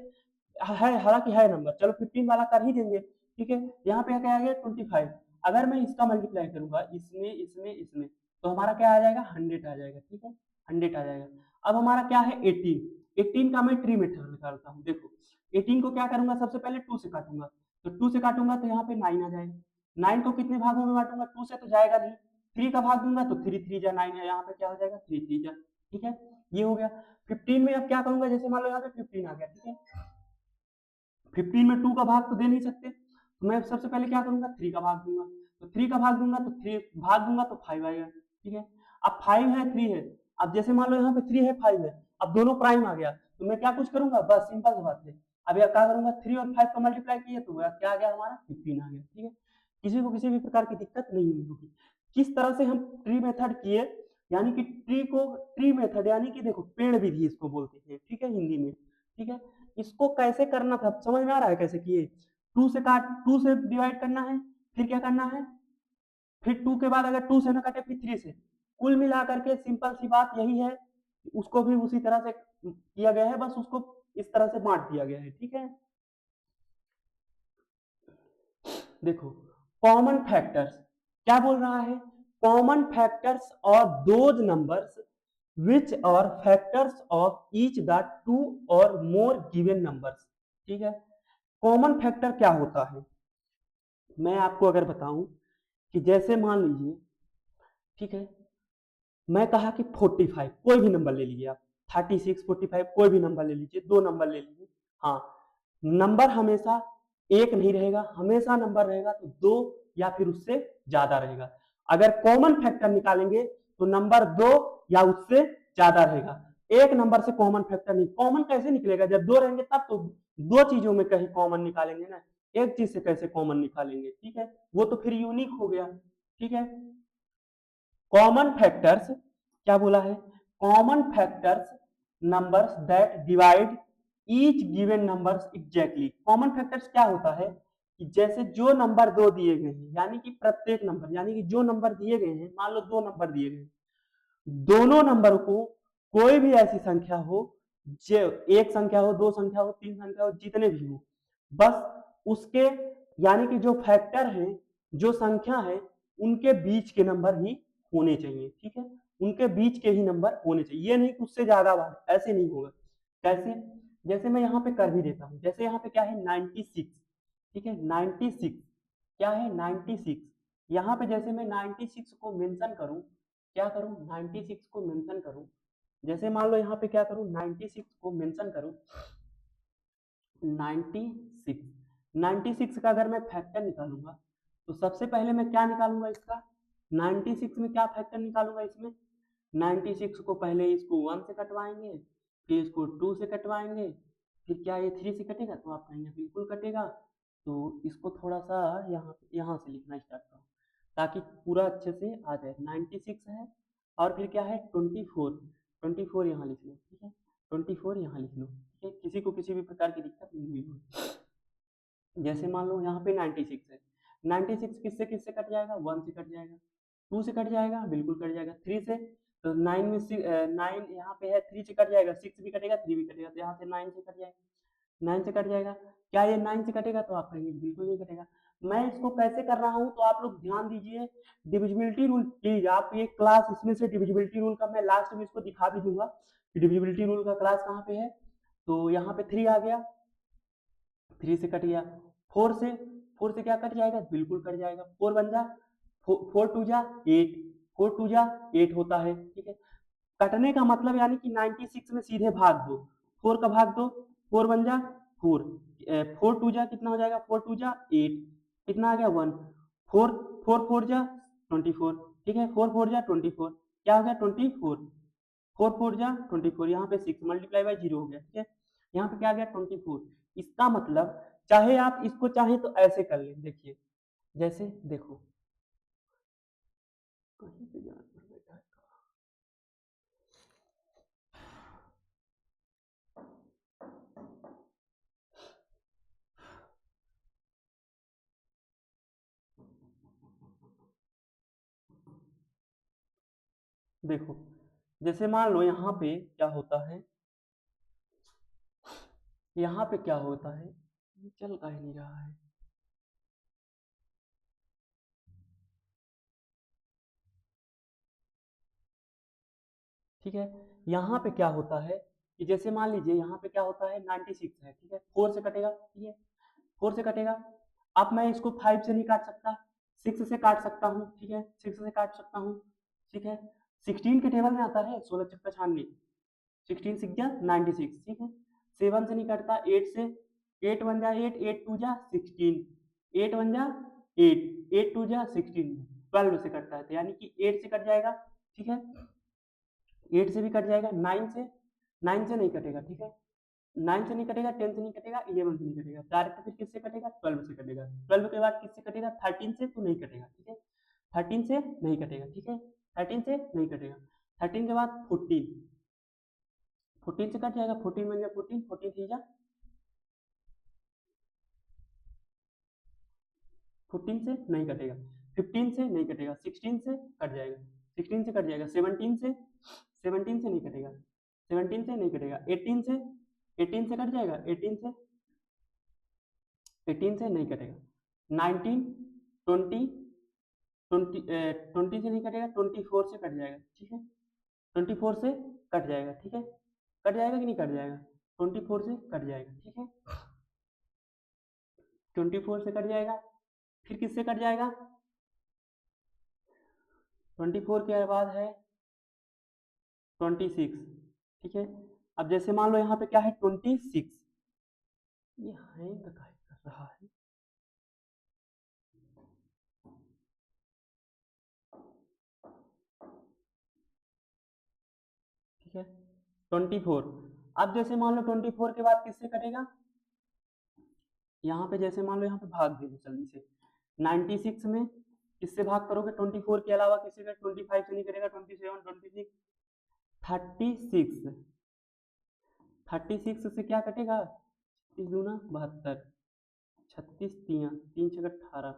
है, हालांकि है नंबर, चलो 15 वाला कर ही देंगे। ठीक है, यहाँ पे क्या आ गया 25, अगर मैं इसका मल्टीप्लाई करूंगा इसमें इसमें इसमें, तो हमारा क्या आ जाएगा 100 आ जाएगा। ठीक है, 100 आ जाएगा। अब हमारा क्या है 18 का मैं ट्री मेथड निकालता हूँ। देखो 18 को क्या करूंगा, सबसे पहले 2 से काटूंगा, तो 2 से काटूंगा तो यहाँ पे 9 आ जाएगा। 9 को कितने भागों में बांटूंगा, 2 से तो जाएगा नहीं, 3 का भाग दूंगा तो 3 3 जा 9 है, यहाँ पे क्या हो जाएगा 3 3 जा। ठीक है, ये हो गया। 15 में अब क्या करूंगा, जैसे मान लो यहाँ पे 15 आ गया। ठीक है, 15 में 2 का भाग तो दे नहीं सकते, तो मैं सबसे पहले क्या करूंगा 3 का भाग दूंगा, तो 3 का भाग दूंगा तो 3 भाग दूंगा तो 5 आएगा। ठीक है, अब 5 है 3 है, अब जैसे मान लो यहाँ पे 3 है 5 है, अब दोनों प्राइम आ गया, तो मैं क्या कुछ करूंगा, बस सिंपल सी बात है, अब यह क्या करूंगा 3 और 5 का मल्टीप्लाई किए तो क्या आ गया हमारा 15 आ गया। ठीक है, किसी को किसी भी प्रकार की दिक्कत नहीं हुई होगी। किस तरह से हम ट्री मेथड किए, यानी कि ट्री मेथड यानी कि देखो पेड़ विधि इसको बोलते हैं। ठीक है, हिंदी में। ठीक है, इसको कैसे करना था समझ में आ रहा है, कैसे किए, 2 से डिवाइड करना है, फिर क्या करना है, फिर 2 के बाद अगर 2 से ना कटे फिर 3 से, कुल मिला करके सिंपल सी बात यही है, उसको भी उसी तरह से किया गया है, बस उसको इस तरह से बांट दिया गया है। ठीक है, देखो कॉमन फैक्टर्स क्या बोल रहा है, कॉमन फैक्टर्स और दोज नंबर्स विच और फैक्टर्स ऑफ ईच द 2 और मोर गिवन नंबर्स। ठीक है, कॉमन फैक्टर क्या होता है, मैं आपको अगर बताऊं कि जैसे मान लीजिए, ठीक है, मैं कहा कि 45, कोई भी नंबर ले लीजिए आप, 36 45 कोई भी नंबर ले लीजिए, दो नंबर ले लीजिए। हाँ, नंबर हमेशा एक नहीं रहेगा, हमेशा नंबर रहेगा तो 2 या फिर उससे ज्यादा रहेगा। अगर कॉमन फैक्टर निकालेंगे तो नंबर 2 या उससे ज्यादा रहेगा। एक नंबर से कॉमन फैक्टर नहीं, कॉमन कैसे निकलेगा, जब 2 रहेंगे तब तो दो चीजों में कहीं कॉमन निकालेंगे ना, एक चीज से कैसे कॉमन निकालेंगे। ठीक है, वो तो फिर यूनिक हो गया। ठीक है, कॉमन फैक्टर्स क्या बोला है, common factors numbers that divide each given numbers exactly. Common factors क्या होता है कि जैसे जो नंबर 2 दिए गए हैं, यानी कि प्रत्येक नंबर, यानी कि जो नंबर दिए गए हैं, मान लो 2 नंबर दिए गए, दोनों नंबर को कोई भी ऐसी संख्या हो, जो एक संख्या हो, दो संख्या हो, तीन संख्या हो, जितने भी हो, बस उसके यानी कि जो फैक्टर है, जो संख्या है, उनके बीच के नंबर ही होने चाहिए। ठीक है, उनके बीच के ही नंबर होने चाहिए, ये नहीं कि उससे ज्यादा बार, ऐसे नहीं होगा। कैसे? जैसे मैं यहाँ पे कर भी देता हूँ। जैसे यहाँ पे क्या है 96। ठीक है, 96 क्या है 96। यहाँ पे जैसे मैं 96 को मेंशन करूँ, क्या करूँ 96 को मेंशन करूँ, जैसे मान लो यहाँ पे क्या करूँ 96 को मेंशन करूँ, 96 96 का अगर मैं फैक्टर निकालूंगा तो सबसे पहले मैं क्या निकालूंगा इसका, 96 में क्या फैक्टर निकालूंगा इसमें, 96 को पहले इसको 1 से कटवाएंगे, फिर इसको 2 से कटवाएंगे, फिर क्या ये 3 से कटेगा, तो आप कहेंगे बिल्कुल कटेगा। तो इसको थोड़ा सा यहाँ से लिखना स्टार्ट करो ताकि पूरा अच्छे से आ जाए। 96 है और फिर क्या है 24, 24 यहाँ लिख लो। ठीक है, 24 यहाँ लिख लो। ठीक है, किसी को किसी भी प्रकार की दिक्कत नहीं होगी। जैसे मान लो यहाँ पे 96 है, 96 किससे किससे कट जाएगा, 1 से कट जाएगा, 2 से कट जाएगा, बिल्कुल कट जाएगा, 3 से, तो 9 में 9 यहाँ पे है, 3 से कट जाएगा, 6 भी कटेगा, 3 भी कटेगा, तो यहाँ से 9 से कट जाएगा, 9 से कट जाएगा। क्या ये 9 से कटेगा, तो आप कहेंगे बिल्कुल नहीं कटेगा। मैं इसको कैसे कर रहा हूँ तो आप लोग ध्यान दीजिए, डिविजिबिलिटी रूल प्लीज, आप ये क्लास इसमें से डिविजिबिलिटी रूल का मैं लास्ट में इसको दिखा भी दूंगा कि डिविजिबिलिटी रूल का क्लास कहाँ पे है। तो यहाँ पे 3 आ गया, 3 से कट गया, 4 से, 4 से क्या कट जाएगा, बिल्कुल कट जाएगा, 4 बन जा, 4 टू जा 8, 4 टू जा 8 होता है। ठीक है, कटने का मतलब यानी कि 96 में सीधे भाग दो, 4 का भाग दो, 4 बन जा 4, 4 टू जा कितना हो जाएगा, 4 टू जा 8, कितना आ गया 1, 4 4 4 जा 24। ठीक है, 4 4 जा 24, क्या हो गया 24, 4 4 जा 24, यहाँ पे 6 मल्टीप्लाई बाई 0 हो गया। ठीक है, यहाँ पे क्या आ गया 24। इसका मतलब चाहे आप इसको चाहे तो ऐसे कर लें, देखिए जैसे देखो कहीं पे जानवर बैठा है, देखो जैसे मान लो यहाँ पे क्या होता है, यहाँ पे क्या होता है, ये चल का ही नहीं रहा है। ठीक है, यहाँ पे क्या होता है कि जैसे मान लीजिए यहाँ पे क्या होता है 96 है। ठीक है, 4 से कटेगा, ठीक है 4 से कटेगा। अब मैं इसको 5 से नहीं काट सकता, 6 से काट सकता हूँ। ठीक है, 6 से काट सकता हूँ। ठीक है, 16 के टेबल में आता है 16 चक्का छाननी, 16 सिक्स जा 96। ठीक है, 7 से नहीं कटता, 8 से, 8 वन जा 8, 8 टू जा 16, 8 वन जा 8, 8 टू जा 16, 12 से कटता है, तो यानी कि 8 से कट जाएगा। ठीक है, 8 से भी कट जाएगा, 9 से, 9 से नहीं कटेगा। ठीक है, 9 से नहीं कटेगा, 10 से नहीं कटेगा, 11 से नहीं कटेगा, डायरेक्ट फिर किससे कटेगा, 12 से कटेगा, 12 के बाद किससे कटेगा, 13 से तो नहीं कटेगा। ठीक है, 13 से नहीं कटेगा। ठीक है, 13 से नहीं कटेगा, 13 के बाद 14, 14 से कट जाएगा, 14 बन गया 14, 14 थी जा 14 से नहीं कटेगा, 15 से नहीं कटेगा, 16 से कट जाएगा, 16 से कट जाएगा, 17 से, 17 से नहीं कटेगा, 17 से नहीं कटेगा, 18 से, 18 से कट जाएगा, 18 से, 18 से नहीं कटेगा, 19, 20, 20 से नहीं कटेगा, 24 से कट जाएगा। ठीक है, 24 से कट जाएगा। ठीक है, कट जाएगा कि नहीं कट जाएगा, 24 से कट जाएगा। ठीक है, 24 से कट जाएगा, फिर किससे कट जाएगा, 24 के बाद है 26। ठीक है, अब जैसे मान लो यहाँ पे क्या है 26, ये हैंग कर रहा है। ठीक है, 24, अब जैसे मान लो 24 के बाद किससे कटेगा, यहाँ पे जैसे मान लो यहाँ पे भाग दे दो जल्दी से, 96 में किससे भाग करोगे, 24 के अलावा किसी का 25 से नहीं करेगा, 27, 26, 36, 36 से क्या कटेगा, 36 दूना 72, 36 तिया 3 छक 18,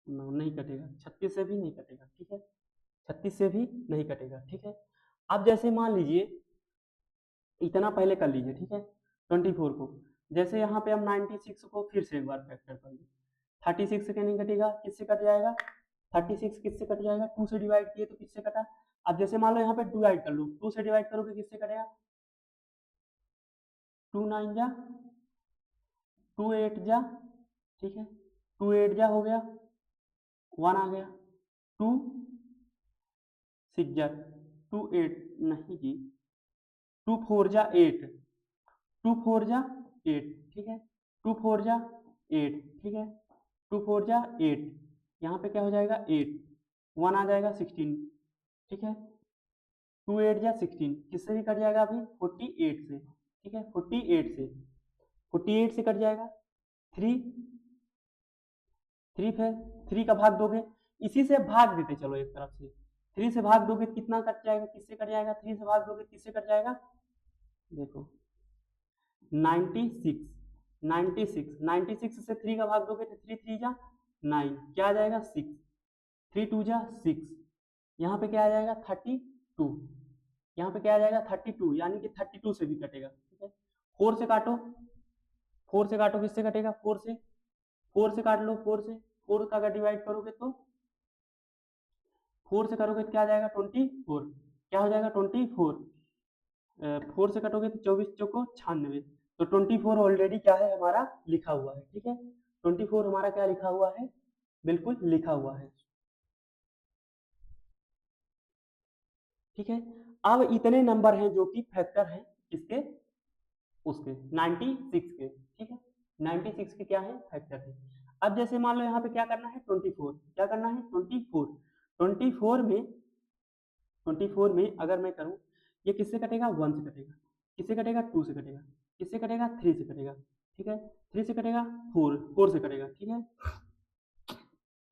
नहीं कटेगा, 36 से भी नहीं कटेगा, ठीक है, 36 से भी नहीं कटेगा, ठीक है। अब जैसे मान लीजिए इतना पहले कर लीजिए, ठीक है, 24 को, जैसे यहाँ पे हम 96 को फिर से एक बार फैक्टर कर लीजिए, 36 से नहीं कटेगा, किससे कट जाएगा, 36 किससे कट जाएगा, 2 से डिवाइड किए तो किससे कटा। अब जैसे मान लो यहाँ पे डिवाइड कर लो, 2 से डिवाइड करोगे किससे कटेगा, 2 9 जा, 2 8 जा, ठीक है, 2 8 जा हो गया, 1 आ गया, 2 6 जा, 2 8 नहीं जी, 2 4 जा 8, 2 4 जा 8, ठीक है, 2 4 जा 8, ठीक है, 2 4 जा 8, यहाँ पे क्या हो जाएगा 8, 1 आ जाएगा 16, ठीक है, 2 8 जा 16, किससे भी कट जाएगा अभी 48 से, ठीक है, 48 से, 48 से कट जाएगा, 3 3 है, 3 का भाग दोगे, इसी से भाग देते चलो एक तरफ से, 3 से भाग दोगे कितना कट जाएगा, किससे कट जाएगा, 3 से भाग दोगे किससे कट जाएगा, देखो 96, 96, 96 से 3 का भाग दोगे तो 3 3 जा 9, क्या आ जाएगा 6, 3 2 जा 6, यहाँ पे क्या आ जाएगा 32, यहाँ पे क्या आ जाएगा 32, यानी कि 32 से भी कटेगा, ठीक है, 4 से काटो, 4 से काटो किससे कटेगा, 4 से, 4 से काट लो, 4 से, 4 का अगर डिवाइड करोगे तो 4 से करोगे तो क्या आ जाएगा 24, क्या हो जाएगा 24, 4 से कटोगे तो 24 चौको 96, तो 24 ऑलरेडी क्या है हमारा लिखा हुआ है, ठीक है, 24 हमारा क्या लिखा हुआ है, बिल्कुल लिखा हुआ है, ठीक है। अब इतने नंबर हैं जो कि फैक्टर हैं किसके, उसके 96 के, ठीक है, 96 के क्या है फैक्टर है। अब जैसे मान लो यहाँ पे क्या करना है 24, क्या करना है 24, 24 में अगर मैं करूँ, ये किससे कटेगा 1 से कटेगा, किससे कटेगा 2 से कटेगा, किससे कटेगा 3 से कटेगा, ठीक है, 3 से कटेगा 4 से कटेगा, ठीक है,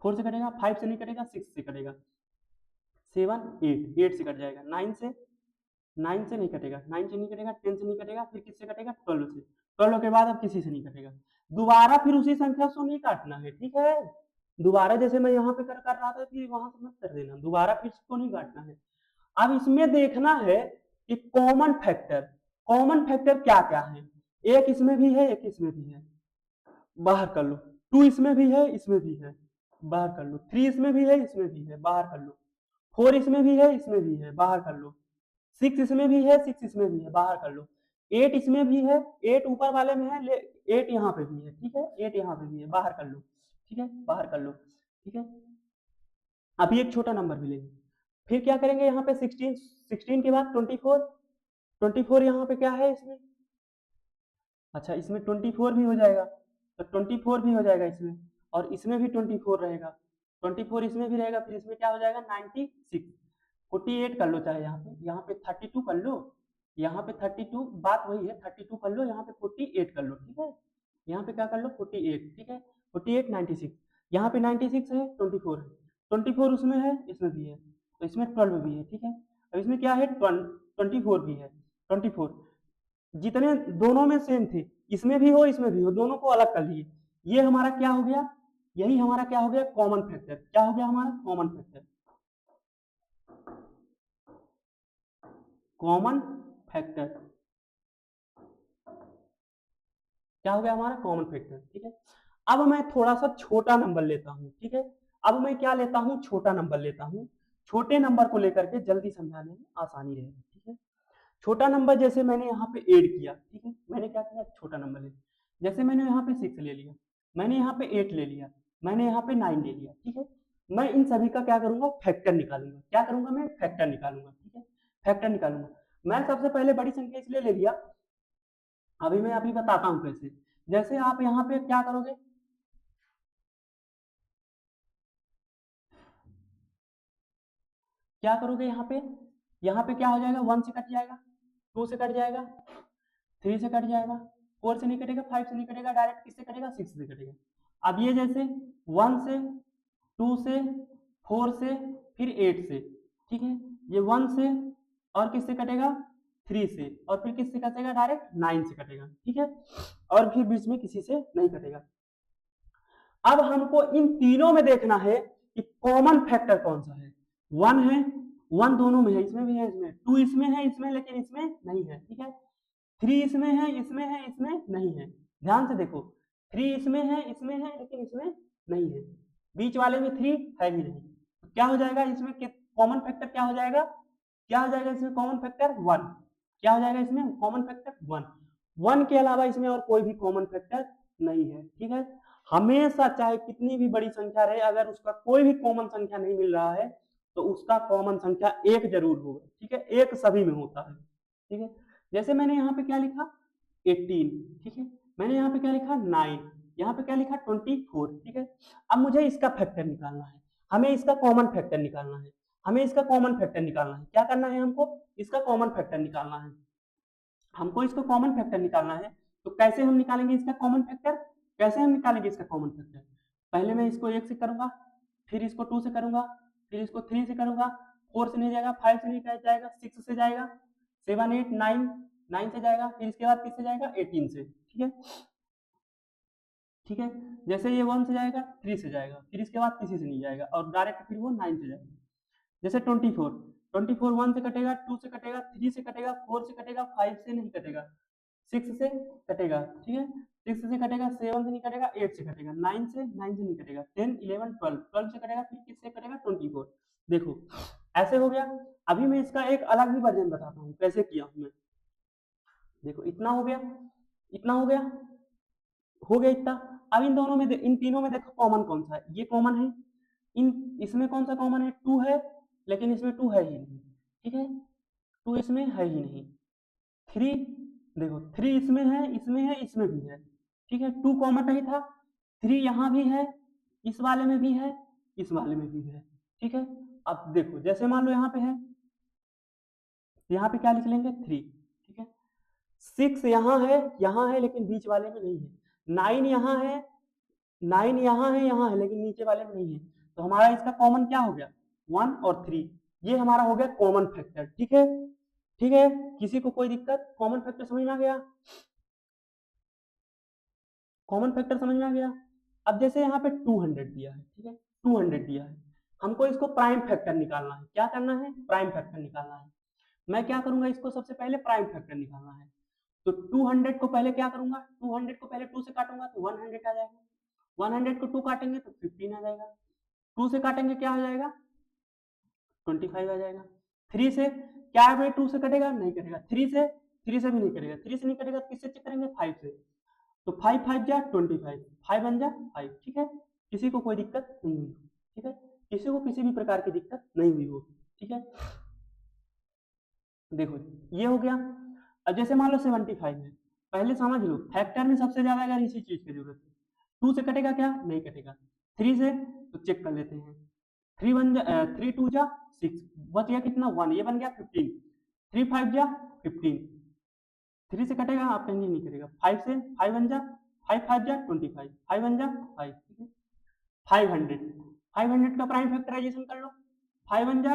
4 से कटेगा, 5 से नहीं कटेगा, 6 से कटेगा, 7 8 से कट जाएगा, 9 से नहीं कटेगा, 9 से नहीं कटेगा, 10 से नहीं कटेगा, फिर किससे कटेगा 12 से, 12 के बाद अब किसी से नहीं कटेगा, दोबारा फिर उसी संख्या से नहीं काटना है, ठीक है, दोबारा जैसे मैं यहाँ पे कर रहा था फिर वहां से मत कर देना, दोबारा फिर इसको नहीं काटना है। अब इसमें देखना है कि कॉमन फैक्टर क्या क्या है, एक इसमें भी है एक इसमें भी है, बाहर कर लो, 2 इसमें भी है इसमें भी है, बाहर कर लो, 3 इसमें भी है इसमें भी है, बाहर कर लो, 4 इसमें भी है इसमें भी है, बाहर कर लो, 6 इसमें भी है 6 इसमें भी है, बाहर कर लो, 8 इसमें भी है, 8 ऊपर वाले में है, 8 यहाँ पे भी है, ठीक है, 8 यहाँ पे भी है, बाहर कर लो, ठीक है, बाहर कर लो, ठीक है। अभी एक छोटा नंबर भी लेंगे, फिर क्या करेंगे यहाँ पे 16, 16 के बाद 24, 24 यहाँ पे क्या है इसमें, अच्छा इसमें 24 भी हो जाएगा, तो 24 भी हो जाएगा इसमें, और इसमें भी 24 रहेगा, 24 इसमें भी रहेगा, फिर इसमें क्या हो जाएगा 96, 48 कर लो, चाहे यहाँ पे 32 कर लो, यहाँ पे 32, बात वही है 32 कर लो, यहाँ पे 48 कर लो, ठीक है, यहाँ पे क्या कर लो 48, ठीक है, 48 96, यहाँ पे 96 है 24 है, 24 उसमें है इसमें भी है, तो इसमें 12 भी है, ठीक है, अब इसमें क्या है 24 भी है, 24 जितने दोनों में सेम थे, इसमें भी हो इसमें भी हो, दोनों को अलग कर लिए, ये हमारा क्या हो गया, यही हमारा क्या हो गया कॉमन फैक्टर, क्या हो गया हमारा कॉमन फैक्टर, कॉमन फैक्टर क्या हो गया हमारा कॉमन फैक्टर, ठीक है। अब मैं थोड़ा सा छोटा नंबर लेता हूं, ठीक है, अब मैं क्या लेता हूं छोटा नंबर लेता हूं, छोटे नंबर को लेकर के जल्दी समझाने में आसानी रहेगी, ठीक है। छोटा नंबर जैसे मैंने यहाँ पे ऐड किया, ठीक है, मैंने क्या किया छोटा नंबर ले, जैसे मैंने यहाँ पे 6 ले लिया, मैंने यहाँ पे 8 ले लिया, मैंने यहाँ पे 9 ले लिया, ठीक है, मैं इन सभी का क्या करूंगा फैक्टर निकालूंगा, क्या करूंगा मैं फैक्टर निकालूंगा, ठीक है, फैक्टर निकालूंगा। मैं सबसे पहले बड़ी संख्या इसलिए ले लिया, अभी मैं अभी बताता हूँ कैसे, जैसे आप यहाँ पे क्या करोगे, क्या करोगे यहाँ पे क्या हो जाएगा 1 से कट जाएगा, 2 से कट जाएगा, 3 से कट जाएगा, 4 से नहीं कटेगा, 5 से नहीं कटेगा, डायरेक्ट किससे कटेगा 6 से कटेगा। अब ये जैसे 1 से, 2 से, 4 से, फिर 8 से, ठीक है, ये 1 से और किससे कटेगा 3 से, और फिर किससे कटेगा डायरेक्ट 9 से कटेगा, ठीक है, और फिर बीच में किसी से नहीं कटेगा। अब हमको इन तीनों में देखना है कि कॉमन फैक्टर कौन सा है। 1 है, 1 दोनों में है, इसमें भी है, इसमें 2 इसमें है, इसमें लेकिन इसमें नहीं है, ठीक है। 3 इसमें है, इसमें है, इसमें नहीं है। ध्यान से देखो, 3 इसमें है, इसमें है, लेकिन इसमें नहीं है। बीच वाले में 3 है ही नहीं। तो क्या हो जाएगा इसमें, कॉमन फैक्टर क्या हो जाएगा, क्या हो जाएगा इसमें कॉमन फैक्टर 1। क्या हो जाएगा इसमें कॉमन फैक्टर 1। 1 के अलावा इसमें और कोई भी कॉमन फैक्टर नहीं है, ठीक है। हमेशा चाहे कितनी भी बड़ी संख्या रहे, अगर उसका कोई भी कॉमन संख्या नहीं मिल रहा है तो उसका कॉमन संख्या 1 जरूर होगा, ठीक है। 1 सभी में होता है, ठीक है। जैसे मैंने यहाँ पे क्या लिखा 18, ठीक है। मैंने यहाँ पे क्या लिखा 9, यहाँ पे क्या लिखा 24, ठीक है। अब मुझे इसका फैक्टर निकालना है, हमें इसका कॉमन फैक्टर निकालना है, हमें इसका कॉमन फैक्टर निकालना है। क्या करना है हमको, इसका कॉमन फैक्टर निकालना है। हमको इसको कॉमन फैक्टर निकालना है, तो कैसे हम निकालेंगे इसका कॉमन फैक्टर, कैसे हम निकालेंगे इसका कॉमन फैक्टर। पहले मैं इसको 1 से करूंगा, फिर इसको 2 से करूंगा, फिर इसको 3 से करूंगा, 4 से नहीं जाएगा, 5 से नहीं जाएगा, 6 से जाएगा, 7 8 9 9 से जाएगा, फिर इसके बाद किससे जाएगा 18 से, ठीक है। ठीक है, जैसे ये 1 से जाएगा 3 से जाएगा, फिर इसके बाद किसी से नहीं जाएगा और डायरेक्ट फिर वो 9 से जाएगा। जैसे 24 24 1 से कटेगा, 2 से कटेगा, 3 से कटेगा, 4 से कटेगा, 5 से नहीं कटेगा, 6 से कटेगा, ठीक है। 6 से कटेगा, 7 से नहीं कटेगा, 8 से कटेगा, 9 से नहीं कटेगा, 10 11 12 12 से कटेगा, फिर किससे कटेगा 24। देखो ऐसे हो गया। अभी मैं इसका एक अलग भी वर्जन बताता हूँ कैसे किया हूँ मैं। देखो इतना हो गया, इतना हो गया, हो गया इतना। अब इन दोनों में इन तीनों में देखो कॉमन कौन सा है, ये कॉमन है। इन इसमें कौन सा कॉमन है, 2 है, लेकिन इसमें 2 है ही नहीं, ठीक है। 2 इसमें है ही नहीं। 3 देखो 3 इसमें है, इसमें है, इसमें भी है, ठीक है। 2 कॉमन नहीं था, 3 यहाँ भी है, इस वाले में भी है, इस वाले में भी है, ठीक है। अब देखो जैसे मान लो यहाँ पे है, यहाँ पे क्या लिख लेंगे 3, ठीक है। 6 यहाँ है लेकिन बीच वाले में नहीं है। 9 यहाँ है लेकिन नीचे वाले में नहीं है। तो हमारा इसका कॉमन क्या हो गया 1 और 3, ये हमारा हो गया कॉमन फैक्टर, ठीक है। ठीक है, किसी को कोई दिक्कत, कॉमन फैक्टर समझ में आ गया, कॉमन फैक्टर समझ में आ गया। अब जैसे यहाँ पे 200 दिया है, ठीक है, 200 दिया है, हमको इसको प्राइम फैक्टर निकालना है। क्या करना है, प्राइम फैक्टर निकालना है। मैं क्या करूंगा, इसको सबसे पहले प्राइम फैक्टर निकालना है। तो 200 को पहले क्या करूंगा, 200 को पहले 2 से काटूंगा तो 100 आ जाएगा, 100 को 2 काटेंगे तो 15 आ जाएगा, 2 से काटेंगे क्या हो जाएगा 25 आ जाएगा। 3 से क्या है भाई, 2 से कटेगा नहीं कटेगा, 3 से भी नहीं कटेगा, 3 से नहीं कटेगा तो किससे चेक करेंगे 5 से। तो 5 5 जा 25, 5 1 जा 5, ठीक है। किसी को कोई दिक्कत नहीं हुई, ठीक है, किसी को किसी भी प्रकार की दिक्कत नहीं हुई हो, ठीक है। देखो ये हो गया। अब जैसे मान लो 75 है, पहले समझ लो फैक्टर में सबसे ज्यादा अगर इसी चीज की जरूरत है, 2 से कटेगा क्या नहीं कटेगा, 3 से तो चेक कर लेते हैं, 3 2 जा 6, बच गया कितना 1, ये बन गया 15, 3 5 जा 15, 3 से कटेगा आप कहेंगे नहीं कटेगा, 5 से 5 1 जा 5 5 जा 25, 5 1 जा 5, ठीक है। 500 500 का प्राइम फैक्टराइजेशन कर लो, 5 1 जा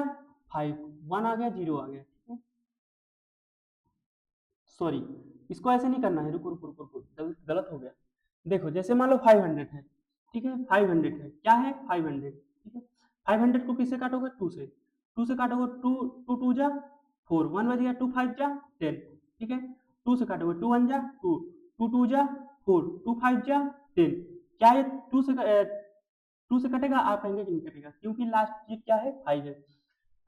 5, 1 आ गया 0 आ गया, ठीक है। सॉरी इसको ऐसे नहीं करना है, रुको रुको रुको रुको, गलत हो गया। देखो जैसे मान लो 500 है, ठीक है, 500 है, क्या है 500, ठीक है। 500 को किससे काटोगे 2 से, 2 से काटोगे 2 2 2 जा 4, 1 बच गया, 2 5 जा 10, ठीक है। 2 से काटोगे 2 1 जा 2, 2 2 जा 4, 2 5 जा 10, क्या है 2 से कटेगा आप कहेंगे कि नहीं कटेगा, क्योंकि लास्ट चीज क्या है 5 है।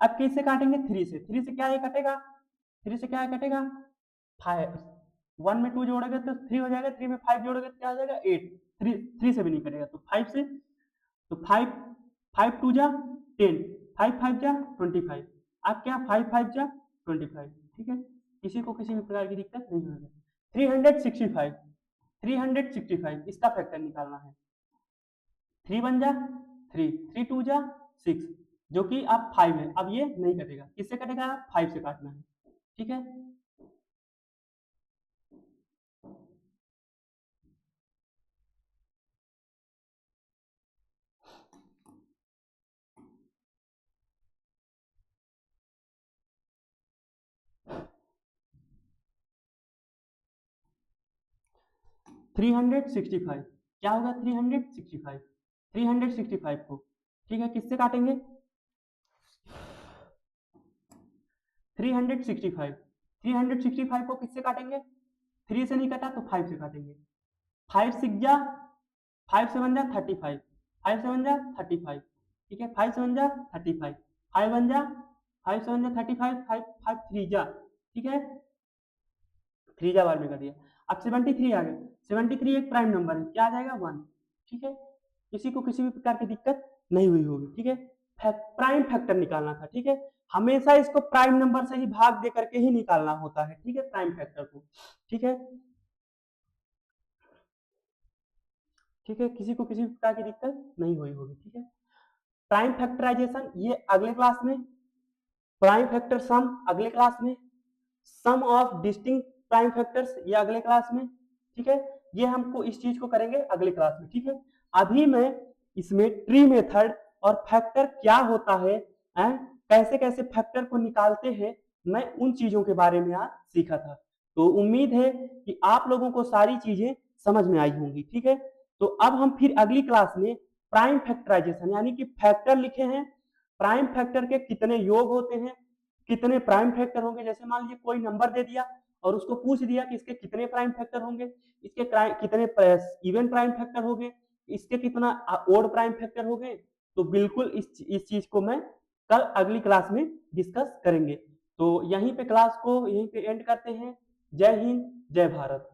अब किससे काटेंगे 3 से, 3 से क्या है कटेगा, 3 से क्या है कटेगा 5, 1 में 2 जोड़ोगे तो 3 हो जाएगा, 3 में 5 जोड़ोगे तो क्या हो जाएगा 8, 3 से भी नहीं कटेगा तो 5 से, तो 5 5 2 जा 10, 5 5 जा 25, अब क्या 5 5 जा 25, ठीक है। किसी को किसी भी प्रकार की दिक्कत नहीं होगी। 365 365 इसका फैक्टर निकालना है। 3 1 जा 3, 3 2 जा 6, जो कि अब 5 है, अब ये नहीं कटेगा, किससे कटेगा 5 से काटना है, ठीक है। 365 क्या होगा 365, 365 को, ठीक है, किससे काटेंगे 365, 365 को किससे काटेंगे, 3 से नहीं कटा तो 5 से काटेंगे, 5 6 जा 5 से 1 जा 35, 5 से 1 जा 35, ठीक है, 5 से 1 जा 35, 5 1 जा 5 से 1 जा 35, 5 5 3 जा, ठीक है, 3 जा बार में कर दिया। अब 73 आ गया, 73 एक प्राइम नंबर है, क्या आ जाएगा 1, ठीक है, किसी को किसी भी प्रकार की दिक्कत नहीं हुई होगी, ठीक है, प्राइम फैक्टर निकालना था, ठीक है, हमेशा इसको प्राइम नंबर से ही भाग दे करके ही निकालना होता है, ठीक है, प्राइम फैक्टर को, ठीक है, ठीक है, किसी को किसी प्रकार की दिक्कत नहीं हुई होगी, ठीक है। प्राइम फैक्टराइजेशन ये अगले क्लास में, प्राइम फैक्टर सम अगले क्लास में, सम ऑफ डिस्टिंक्ट प्राइम फैक्टर्स ये अगले क्लास में, ठीक है, ये हमको इस चीज को करेंगे अगले क्लास में, ठीक है। अभी मैं इसमें ट्री मेथड और फैक्टर क्या होता है, कैसे कैसे फैक्टर को निकालते हैं, मैं उन चीजों के बारे में आज सीखा था। तो उम्मीद है कि आप लोगों को सारी चीजें समझ में आई होंगी, ठीक है। तो अब हम फिर अगली क्लास में प्राइम फैक्टराइजेशन यानी कि फैक्टर लिखे हैं, प्राइम फैक्टर के कितने योग होते हैं, कितने प्राइम फैक्टर होंगे, जैसे मान लीजिए कोई नंबर दे दिया और उसको पूछ दिया कि इसके कितने प्राइम फैक्टर होंगे, इसके कितने इवन प्राइम फैक्टर होंगे, इसके कितना ओड प्राइम फैक्टर होंगे, तो बिल्कुल इस चीज को मैं कल अगली क्लास में डिस्कस करेंगे। तो यहीं पे क्लास को यहीं पे एंड करते हैं। जय हिंद, जय भारत।